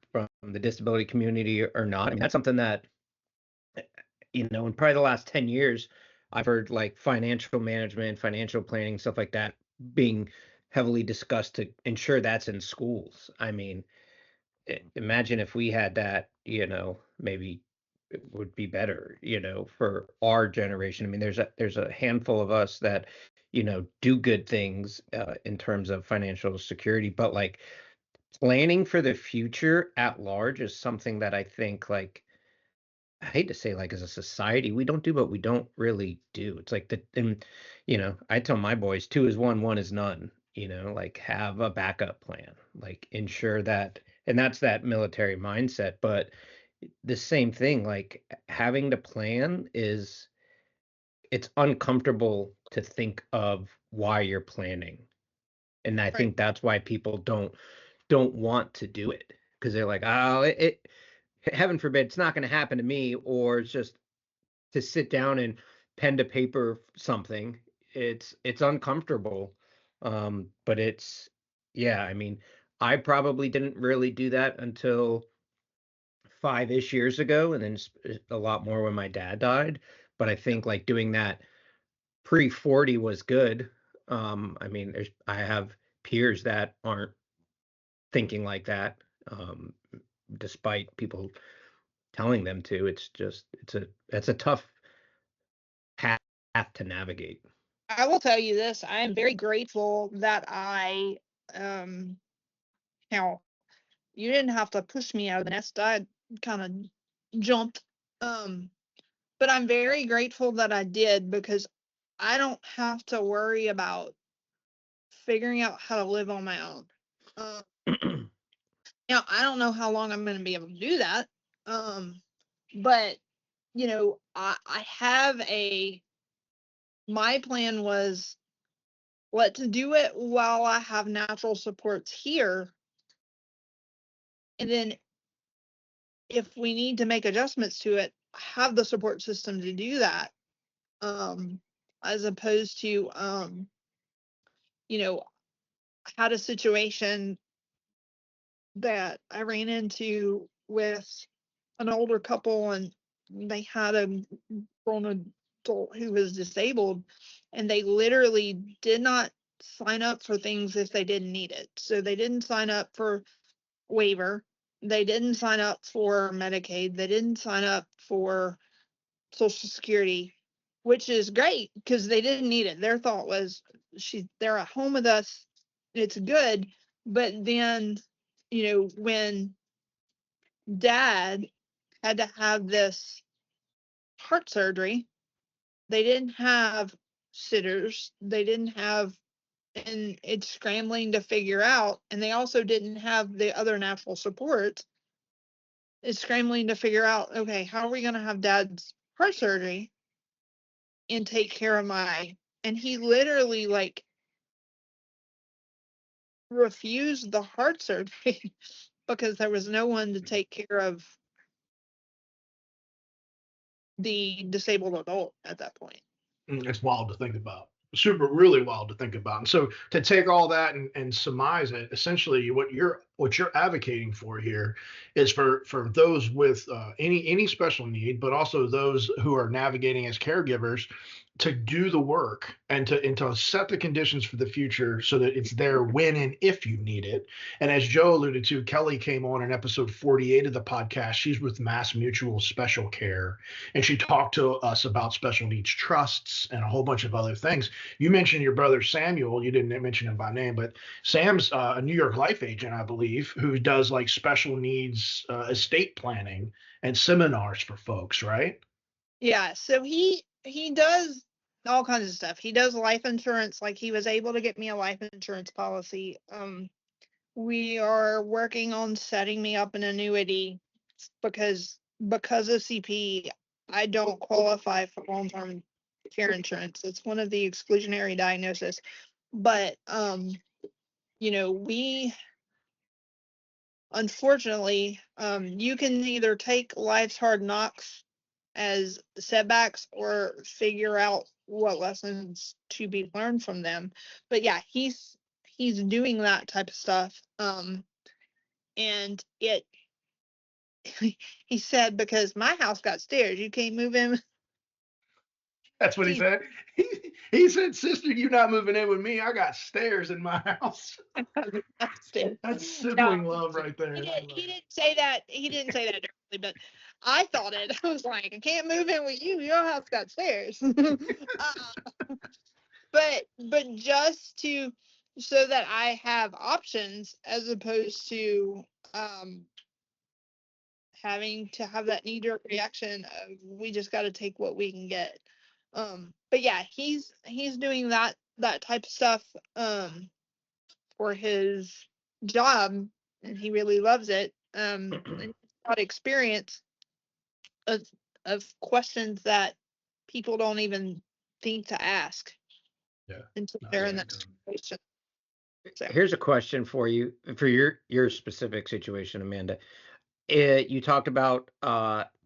the disability community or not. I mean, that's something that, in probably the last 10 years, I've heard like financial management, financial planning, stuff like that being heavily discussed to ensure that's in schools. I mean, imagine if we had that, maybe it would be better, for our generation. I mean, there's a handful of us that, do good things in terms of financial security, but like planning for the future at large is something that I think like I hate to say like as a society we don't do, but we don't really do. It's like and I tell my boys two is one, one is none. Like have a backup plan, like ensure that, and that's that military mindset. But the same thing, like having to plan it's uncomfortable to think of why you're planning, and I Right. think that's why people don't want to do it because they're like, oh, heaven forbid it's not going to happen to me, or it's just to sit down and pen to paper something. It's uncomfortable, but yeah, I mean, I probably didn't really do that until 5-ish years ago, and then a lot more when my dad died. But I think like doing that pre-40 was good. I mean, I have peers that aren't thinking like that, despite people telling them to. It's a tough path to navigate. I will tell you this, I am very grateful that I how you didn't have to push me out of the nest. I kind of jumped. Um, but I'm very grateful that I did because I don't have to worry about figuring out how to live on my own. Now I don't know how long I'm going to be able to do that. But I have my plan was let's do it while I have natural supports here. And then if we need to make adjustments to it, have the support system to do that. As opposed to, I had a situation that I ran into with an older couple, and they had a grown adult who was disabled, and they literally did not sign up for things if they didn't need it. So they didn't sign up for waiver. They didn't sign up for Medicaid. They didn't sign up for Social Security, which is great because they didn't need it. Their thought was they're at home with us. It's good. But then, when dad had to have this heart surgery, they didn't have sitters. They didn't have, and it's scrambling to figure out. And they also didn't have the other natural supports. It's scrambling to figure out, okay, how are we going to have dad's heart surgery and take care of and he literally like refused the heart surgery because there was no one to take care of the disabled adult at that point. It's wild to think about. Really wild to think about. And so to take all that and surmise it, essentially what you're advocating for here is for those with any special need, but also those who are navigating as caregivers, to do the work and to set the conditions for the future so that it's there when and if you need it. And as Joe alluded to, Kelly came on in episode 48 of the podcast. She's with Mass Mutual Special Care, and she talked to us about special needs trusts and a whole bunch of other things. You mentioned your brother Samuel. You didn't mention him by name, but Sam's a New York Life agent, I believe, who does like special needs estate planning and seminars for folks, right? Yeah, so he does all kinds of stuff. He does life insurance, like he was able to get me a life insurance policy. We are working on setting me up an annuity because of CP, I don't qualify for long-term care insurance. It's one of the exclusionary diagnoses. But we unfortunately, you can either take life's hard knocks as setbacks or figure out what lessons to be learned from them. But yeah, he's doing that type of stuff. And he said, because my house got stairs, you can't move in. That's what he said. He said, "Sister, you're not moving in with me. I got stairs in my house." That's sibling love right there. He didn't say that. He didn't say that directly, but I thought it. I was like, I can't move in with you. Your house got stairs. But just so that I have options as opposed to having to have that knee-jerk reaction of we just got to take what we can get. But yeah, he's doing that type of stuff for his job, and he really loves it. And he's got experience of questions that people don't even think to ask. Yeah. Until they're in that situation. So. Here's a question for you for your specific situation, Amanda. You talked about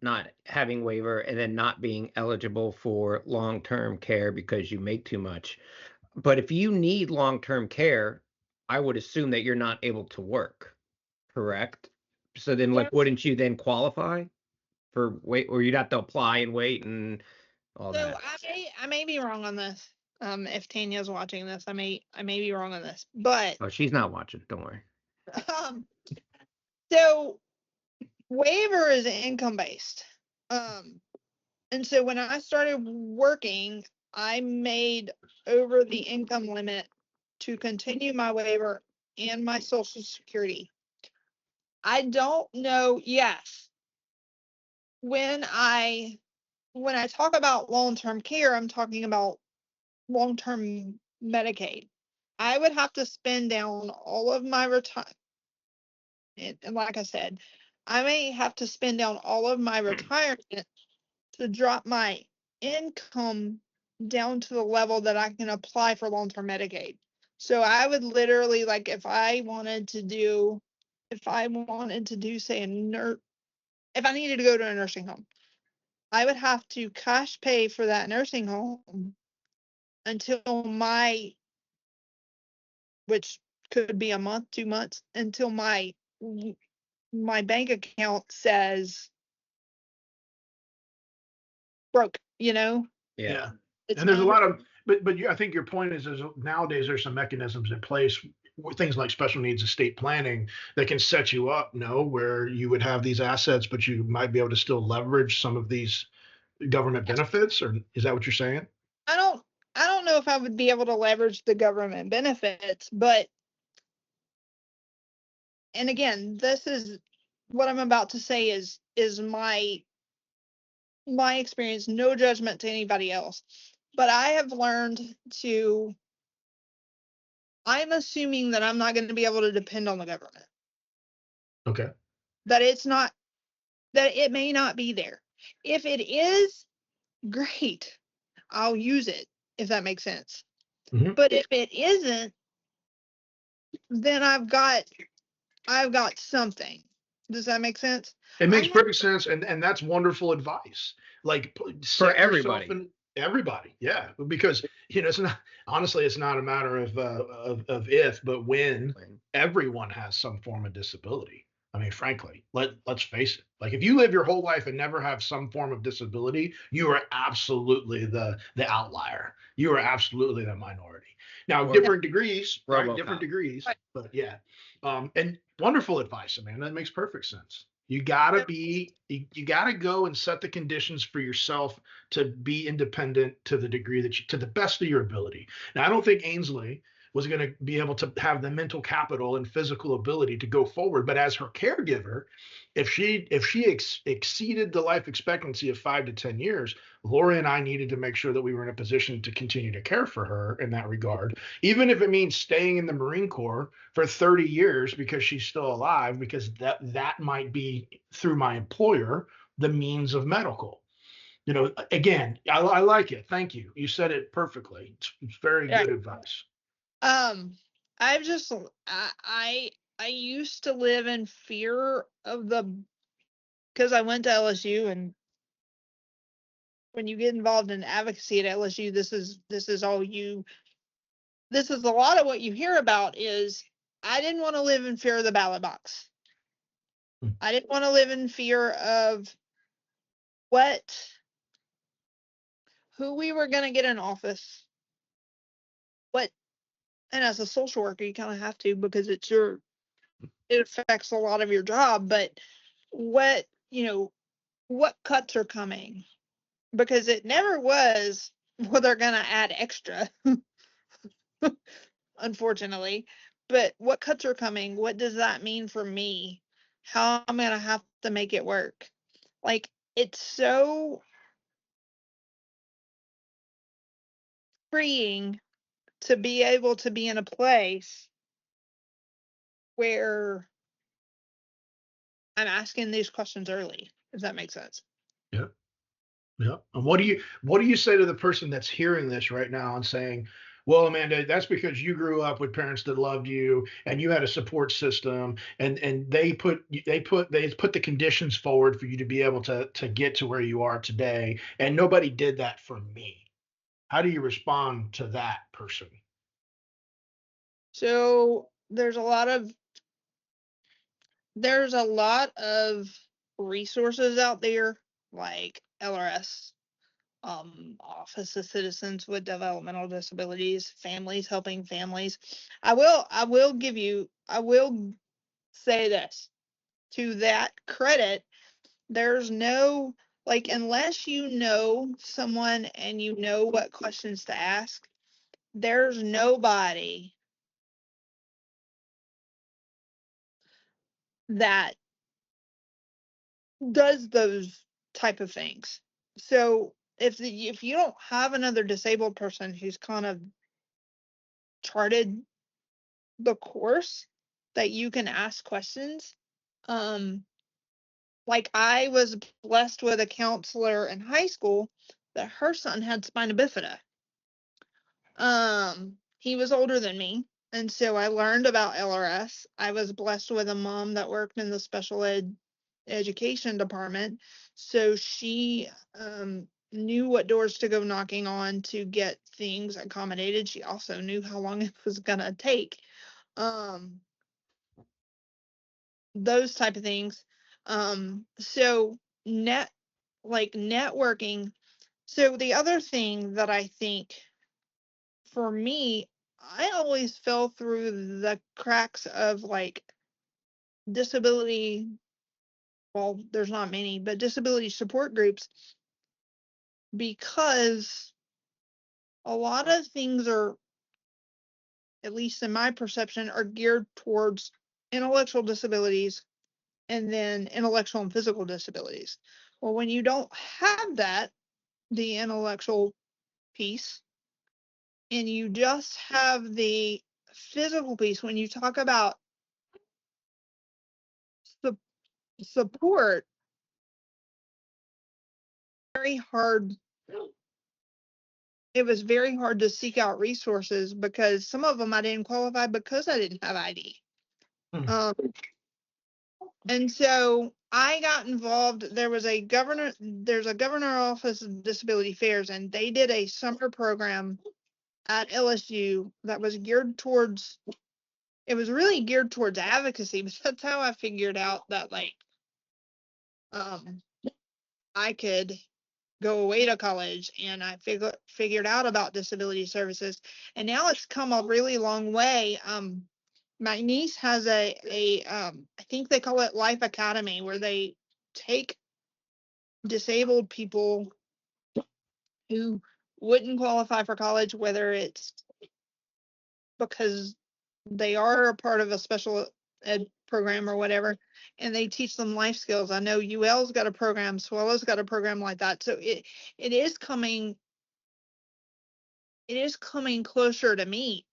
not having waiver and then not being eligible for long-term care because you make too much. But if you need long-term care, I would assume that you're not able to work, correct? So then, like, wouldn't you then qualify for wait, or you'd have to apply and wait and all So that? I may be wrong on this. If Tanya's watching this, I may be wrong on this, but Oh, she's not watching. Don't worry. So waiver is income based. And so when I started working, I made over the income limit to continue my waiver and my Social Security. I don't know. Yes. When I talk about long-term care, I'm talking about long-term Medicaid. I would have to spend down all of my retirement. And like I said, I may have to spend down all of my retirement to drop my income down to the level that I can apply for long-term Medicaid. So I would literally, like, if I wanted to do, say, if I needed to go to a nursing home, I would have to cash pay for that nursing home until which could be a month, 2 months, until my bank account says broke, Yeah. It's And there's a lot of, but I think your point is nowadays there's some mechanisms in place, things like special needs estate planning that can set you up, where you would have these assets, but you might be able to still leverage some of these government benefits, or is that what you're saying? I don't know if I would be able to leverage the government benefits, but, and again, this is what I'm about to say is my experience, no judgment to anybody else, but I have learned I'm assuming that I'm not going to be able to depend on the government. Okay. That it may not be there. If it is, great. I'll use it, if that makes sense. Mm-hmm. But if it isn't, then I've got something. Does that make sense? It makes perfect sense, and that's wonderful advice. Like For everybody. Everybody, yeah, because it's not, honestly, it's not a matter of if, but when. Everyone has some form of disability. I mean, frankly, let's face it. Like, if you live your whole life and never have some form of disability, you are absolutely the outlier. You are absolutely the minority. Now, different degrees, right? Different degrees, but yeah. And wonderful advice, man. That makes perfect sense. You gotta go and set the conditions for yourself to be independent to the degree to the best of your ability. Now, I don't think Ainsley was going to be able to have the mental capital and physical ability to go forward. But as her caregiver, if she exceeded the life expectancy of 5 to 10 years, Lori and I needed to make sure that we were in a position to continue to care for her in that regard, even if it means staying in the Marine Corps for 30 years because she's still alive, because that might be, through my employer, the means of medical. Again, I like it. Thank you. You said it perfectly. It's very Yeah. good advice. I've just I used to live in fear of because I went to LSU, and when you get involved in advocacy at LSU, this is a lot of what you hear about. Is I didn't want to live in fear of the ballot box. I didn't want to live in fear of who we were going to get in office. And as a social worker, you kind of have to, because it affects a lot of your job. But what cuts are coming, because it never was, well, they're going to add extra, unfortunately. But what cuts are coming? What does that mean for me? How am I going to have to make it work? Like, it's so freeing to be able to be in a place where I'm asking these questions early, if that makes sense. Yeah. Yeah. And what do you say to the person that's hearing this right now and saying, well, Amanda, that's because you grew up with parents that loved you and you had a support system, and they put the conditions forward for you to be able to get to where you are today, and nobody did that for me. How do you respond to that person? So there's a lot of resources out there, like LRS, Office of Citizens with Developmental Disabilities, families helping families. I will say this, to that credit, there's no, like, unless you know someone and you know what questions to ask, there's nobody that does those type of things. So if you don't have another disabled person who's kind of charted the course that you can ask questions, like, I was blessed with a counselor in high school that her son had spina bifida. He was older than me, and so I learned about LRS. I was blessed with a mom that worked in the special education department, so she knew what doors to go knocking on to get things accommodated. She also knew how long it was gonna take. Those type of things. So networking. So the other thing that I think, for me, I always fell through the cracks of, like, disability. Well, there's not many, but disability support groups, because a lot of things are, at least in my perception, are geared towards intellectual disabilities and then intellectual and physical disabilities. Well, when you don't have that, the intellectual piece, and you just have the physical piece, when you talk about support, very hard. It was very hard to seek out resources, because some of them I didn't qualify because I didn't have ID. Um, and so I got involved. There's a governor office of disability affairs, and they did a summer program at LSU that was really geared towards advocacy, but that's how I figured out that, like, I could go away to college, and I figured out about disability services, and now it's come a really long way. My niece has I think they call it Life Academy, where they take disabled people who wouldn't qualify for college, whether it's because they are a part of a special ed program or whatever, and they teach them life skills. I know UL's got a program, Swallow's got a program like that. So it is coming closer to me.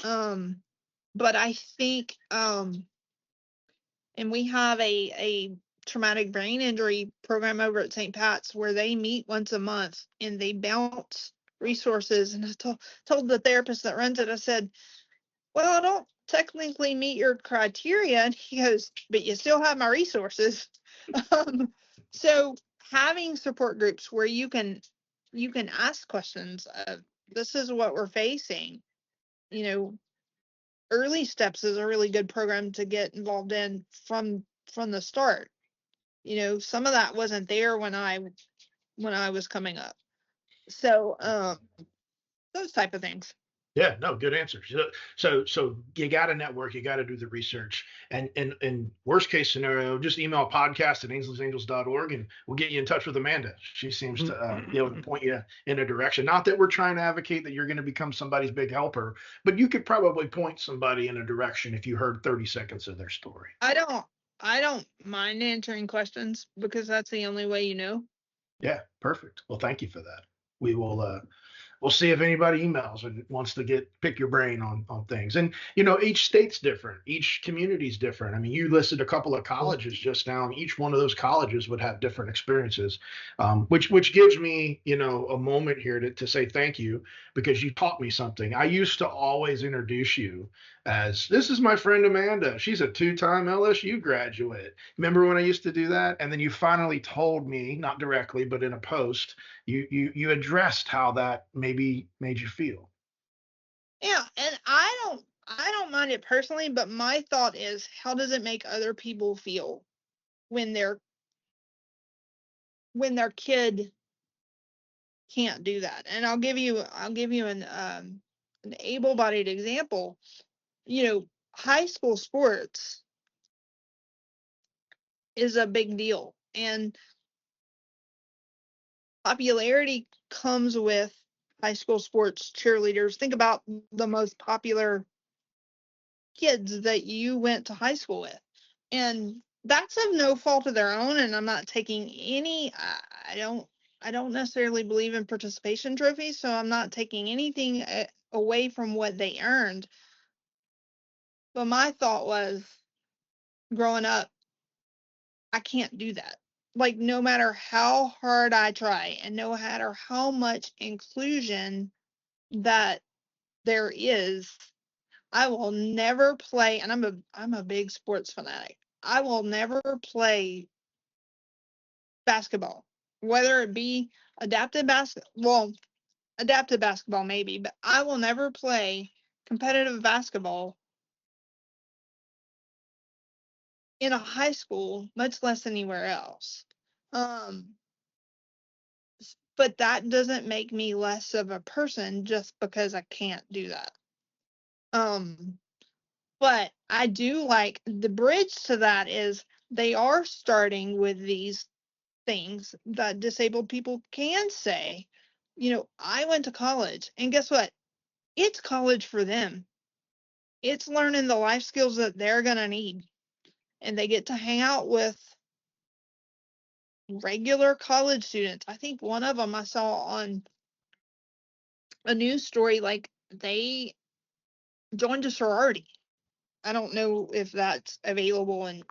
But I think and we have a traumatic brain injury program over at St. Pat's where they meet once a month and they bounce resources. And I told the therapist that runs it, I said, well, I don't technically meet your criteria. And he goes, but you still have my resources. So having support groups where you can ask questions of, this is what we're facing, early steps is a really good program to get involved in from the start. Some of that wasn't there when I was coming up. So those type of things. Yeah, no, good answer. So you got to network, you got to do the research, and worst case scenario, just email podcast@ainsleysangels.org, and we'll get you in touch with Amanda. She seems to be able to point you in a direction. Not that we're trying to advocate that you're going to become somebody's big helper, but you could probably point somebody in a direction if you heard 30 seconds of their story. I don't mind answering questions because that's the only way you know. Yeah, perfect. Well, thank you for that. We will we'll see if anybody emails and wants to pick your brain on things. And each state's different, each community's different. I mean, you listed a couple of colleges just now, and each one of those colleges would have different experiences, which gives me a moment here to say thank you, because you taught me something. I used to always introduce you as, this is my friend Amanda, she's a 2-time LSU graduate. Remember when I used to do that? And then you finally told me, not directly but in a post, you addressed how that maybe made you feel. Yeah, and I don't mind it personally, but my thought is, how does it make other people feel when their kid can't do that? And I'll give you an able-bodied example. High school sports is a big deal, and popularity comes with high school sports cheerleaders. Think about the most popular kids that you went to high school with, and that's of no fault of their own. And I'm not taking any, I don't necessarily believe in participation trophies, so I'm not taking anything away from what they earned. But my thought was, growing up, I can't do that. Like, no matter how hard I try and no matter how much inclusion that there is, I will never play, and I'm a big sports fanatic. I will never play basketball, whether it be adapted basketball maybe, but I will never play competitive basketball in a high school, much less anywhere else. But that doesn't make me less of a person just because I can't do that. But I do like the bridge to that is they are starting with these things that disabled people can say. I went to college, and guess what? It's college for them. It's learning the life skills that they're going to need. And they get to hang out with regular college students. I think one of them I saw on a news story, like they joined a sorority. I don't know if that's available in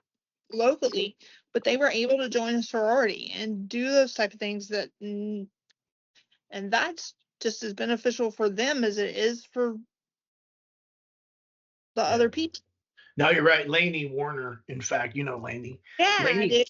locally, but they were able to join a sorority and do those type of things and that's just as beneficial for them as it is for the other people. No, you're right. Lainey Warner, in fact, Lainey. Yeah, Lainey,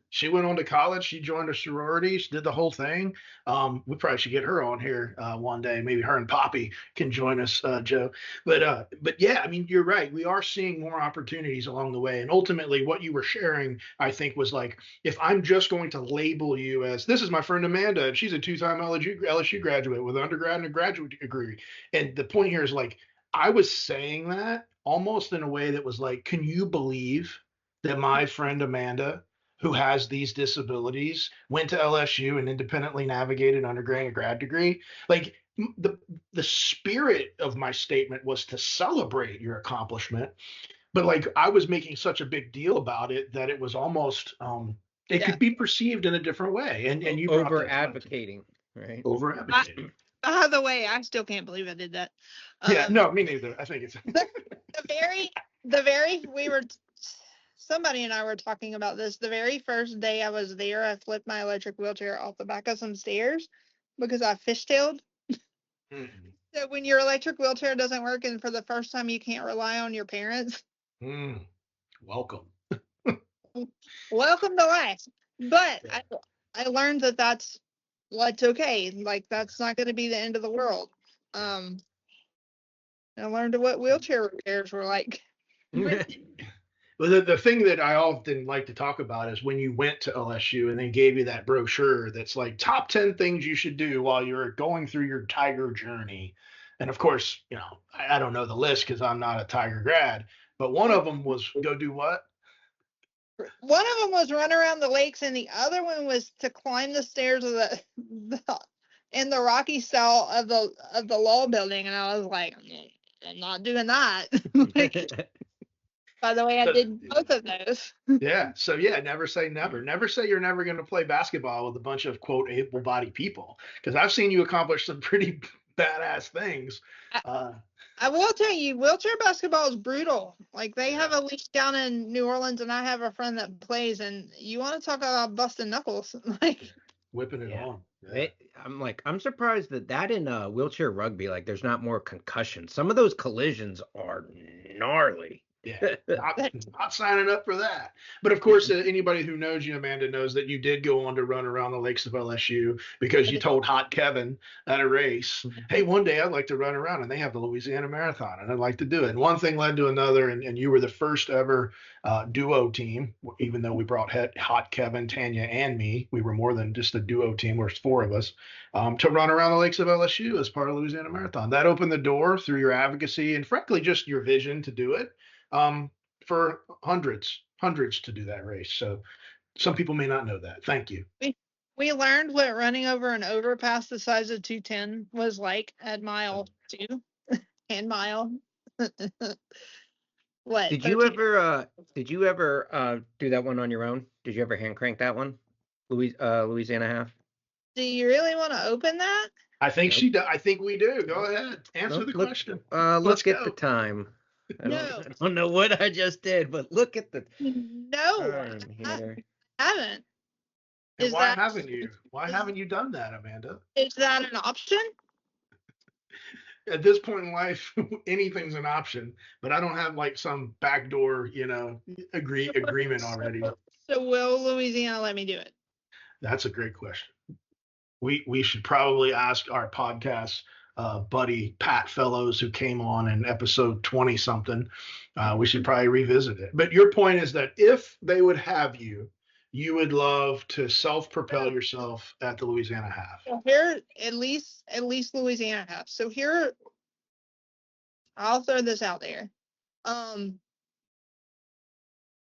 she went on to college. She joined a sorority. She did the whole thing. We probably should get her on here one day. Maybe her and Poppy can join us, Joe. But yeah, I mean, you're right. We are seeing more opportunities along the way. And ultimately, what you were sharing, I think, was like, if I'm just going to label you as, this is my friend Amanda, and she's a 2-time LSU graduate with an undergrad and a graduate degree. And the point here is like, I was saying that almost in a way that was like, can you believe that my friend Amanda, who has these disabilities, went to LSU and independently navigated undergrad and grad degree. Like the spirit of my statement was to celebrate your accomplishment, but like I was making such a big deal about it that it was almost it could be perceived in a different way. And you brought over that advocating, right? over advocating. By the way, I still can't believe I did that. Yeah, no, me neither. I think it's the very we were somebody and I were talking about this. The very first day I was there, I flipped my electric wheelchair off the back of some stairs because I fishtailed. So when your electric wheelchair doesn't work and for the first time you can't rely on your parents, welcome. welcome to life. But I learned that that's okay. Like that's not going to be the end of the world. I learned what wheelchair repairs were like. Well, the thing that I often like to talk about is when you went to LSU and they gave you that brochure that's like top 10 things you should do while you're going through your Tiger journey. And of course, you know, I don't know the list because I'm not a Tiger grad, but one of them was go do what? One of them was run around the lakes, and the other one was to climb the stairs of in the Rocky style of the law building. And I was like, I'm not doing that. By the way, I did both of those. Yeah. So yeah, never say never. Never say you're never going to play basketball with a bunch of quote able-bodied people, because I've seen you accomplish some pretty badass things. I will tell you, wheelchair basketball is brutal. Like they have a league down in New Orleans, and I have a friend that plays. And you want to talk about busting knuckles, like whipping it on. Yeah. I'm surprised that in wheelchair rugby, like there's not more concussions. Some of those collisions are gnarly. Yeah, not signing up for that. But of course, anybody who knows you, Amanda, knows that you did go on to run around the lakes of LSU because you told Hot Kevin at a race, hey, one day I'd like to run around, and they have the Louisiana Marathon, and I'd like to do it. And one thing led to another, and you were the first ever duo team, even though we brought Hot Kevin, Tanya, and me. We were more than just a duo team. There's four of us to run around the lakes of LSU as part of Louisiana Marathon. That opened the door through your advocacy and, frankly, just your vision to do it. For hundreds to do that race. So some people may not know that. Thank you. We learned what running over an overpass the size of 210 was like at mile 2 and mile. What? Did you ever do that one on your own? Did you ever hand crank that one? Louisiana half? Do you really want to open that? I think she does. I think we do. Go ahead. Answer the question. Let's get the time. I don't know what I just did, but look at the I haven't. Haven't you? Why haven't you done that, Amanda? Is that an option? At this point in life, anything's an option, but I don't have like some backdoor, agreement already. So will Louisiana let me do it? That's a great question. We should probably ask our podcast buddy Pat Fellows, who came on in episode 20 something. We should probably revisit it. But your point is that if they would have you, you would love to self-propel yourself at the Louisiana half. Here, at least Louisiana half. So here, I'll throw this out there.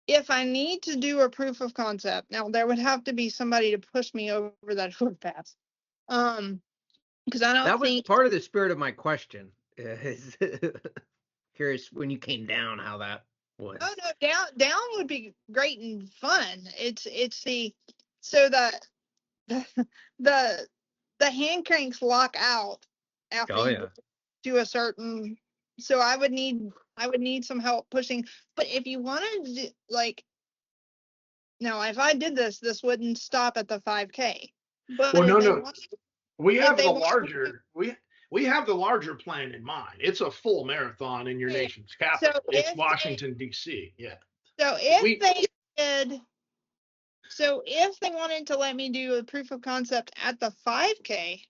If I need to do a proof of concept, now there would have to be somebody to push me over that overpass. Because I don't think was part of the spirit of my question. Curious when you came down how that was. Oh no, down would be great and fun. It's the hand cranks lock out after you do a certain. So I would need some help pushing. But if you wanted to now if I did this wouldn't stop at the 5K. But no. We have the larger plan in mind. It's a full marathon in your nation's capital. It's Washington, D.C. Yeah. So if they wanted to let me do a proof of concept at the 5K,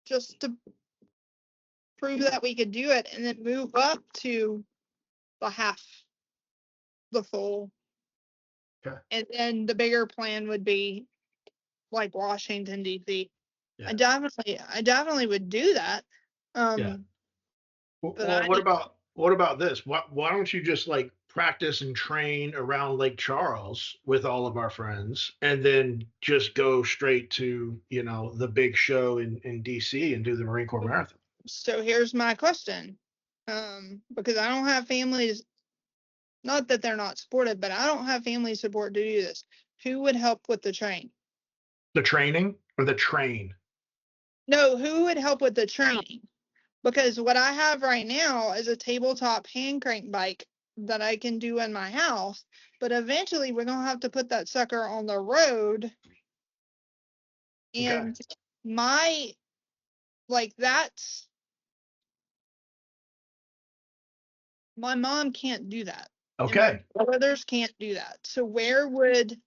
just to prove that we could do it, and then move up to the half, the full. Okay. And then the bigger plan would be like Washington, D.C. Yeah. I definitely would do that. Yeah. Well, what about this? Why don't you just like practice and train around Lake Charles with all of our friends, and then just go straight to, the big show in DC and do the Marine Corps Marathon. So here's my question. Because I don't have families, not that they're not supportive, but I don't have family support to do this. Who would help with the train? The training or the train? No, who would help with the training? Because what I have right now is a tabletop hand crank bike that I can do in my house, but eventually we're gonna have to put that sucker on the road. And my, that's, my mom can't do that. Okay. My brothers can't do that. So where would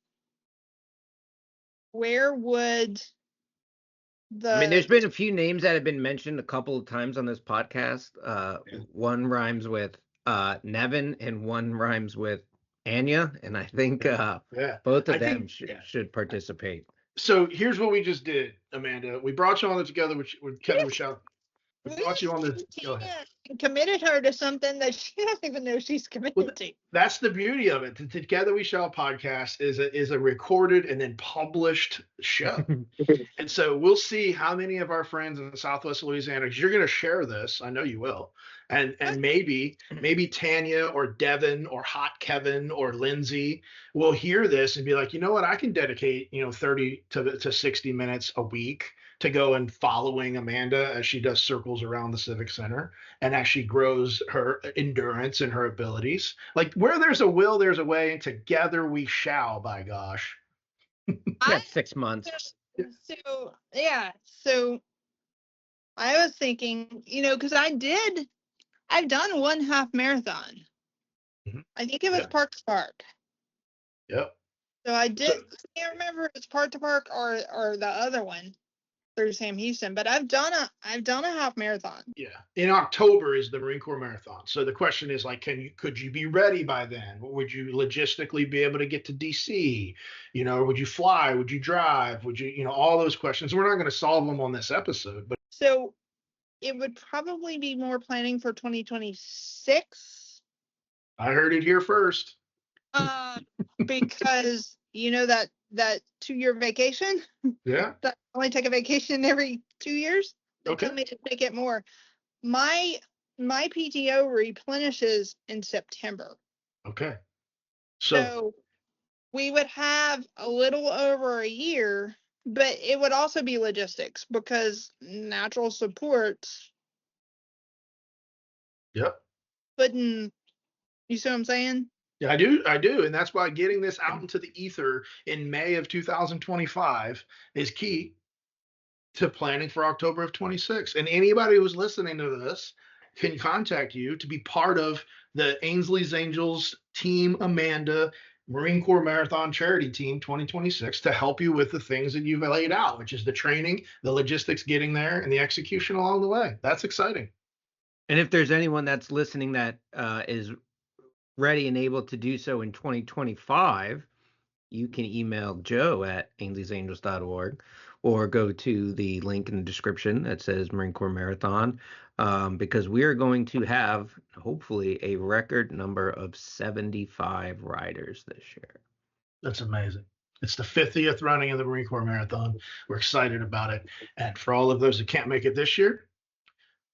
I mean, there's been a few names that have been mentioned a couple of times on this podcast. One rhymes with Nevin and one rhymes with Anya, and I think both of them should participate. So here's what we just did, Amanda. We brought you on together with Kevin Michelle. We brought you on this. Go ahead. Committed her to something that she doesn't even know she's committed to. That's the beauty of it. The Together We Shall podcast is a recorded and then published show. And so we'll see how many of our friends in Southwest Louisiana, because you're going to share this. I know you will. And maybe Tanya or Devin or Hot Kevin or Lindsay will hear this and be like, you know what, I can dedicate 30 to 60 minutes a week to go and following Amanda as she does circles around the Civic Center and as she grows her endurance and her abilities. Like, where there's a will, there's a way, and together we shall, by gosh. That's 6 months. So I was thinking, because I've done one half marathon. Mm-hmm. I think it was Park to Park. Yep. So I can't remember if it's Park to Park or the other one through Sam Houston, but I've done a half marathon. Yeah. In October is the Marine Corps Marathon. So the question is, like, could you be ready by then? Would you logistically be able to get to DC? Would you fly? Would you drive? Would you, all those questions. We're not going to solve them on this episode, but so it would probably be more planning for 2026. I heard it here first. Because that 2-year vacation. Yeah. That I only take a vacation every 2 years. They Okay. tell me to take it more. My PTO replenishes in September. Okay. So we would have a little over a year, but it would also be logistics because natural supports. Yep. You see what I'm saying? Yeah, I do. And that's why getting this out into the ether in May of 2025 is key to planning for October of 26. And anybody who's listening to this can contact you to be part of the Ainsley's Angels Team Amanda Marine Corps Marathon Charity Team 2026 to help you with the things that you've laid out, which is the training, the logistics getting there, and the execution along the way. That's exciting. And if there's anyone that's listening that is ready and able to do so in 2025, you can email Joe at ainsley'sangels.org or go to the link in the description that says Marine Corps Marathon, because we are going to have, hopefully, a record number of 75 riders this year. That's amazing. It's the 50th running of the Marine Corps Marathon. We're excited about it. And for all of those that can't make it this year,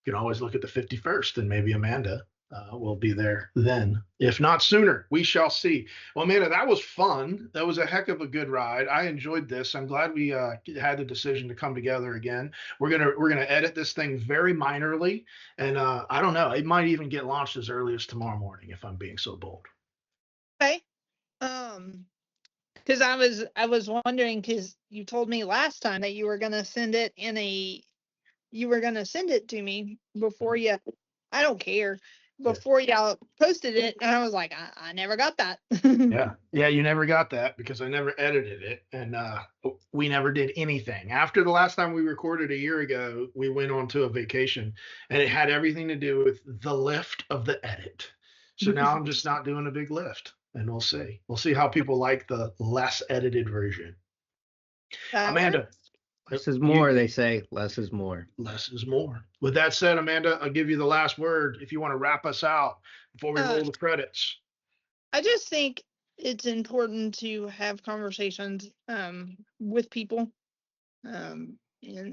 you can always look at the 51st, and maybe Amanda will be there then. If not sooner, we shall see. Well, Amanda, that was fun. That was a heck of a good ride. I enjoyed this. I'm glad we had the decision to come together again. We're gonna edit this thing very minorly, and I don't know. It might even get launched as early as tomorrow morning, if I'm being so bold. Okay. Because I was wondering, because you told me last time that you were gonna send it to me before you. I don't care. Before y'all posted it, and I was like, I never got that. Yeah, you never got that because I never edited it, and we never did anything. After the last time we recorded a year ago, we went on to a vacation, and it had everything to do with the lift of the edit. So now I'm just not doing a big lift, and we'll see. We'll see how people like the less edited version. Amanda. Less is more, they say. Less is more. Less is more. With that said, Amanda, I'll give you the last word if you want to wrap us out before we roll the credits. I just think it's important to have conversations with people and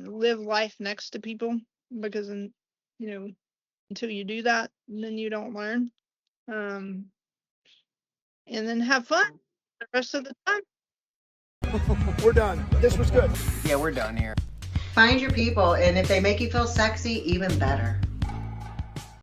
live life next to people, because until you do that, then you don't learn. And then have fun the rest of the time. We're done. This was good. Yeah, we're done here. Find your people, and if they make you feel sexy, even better.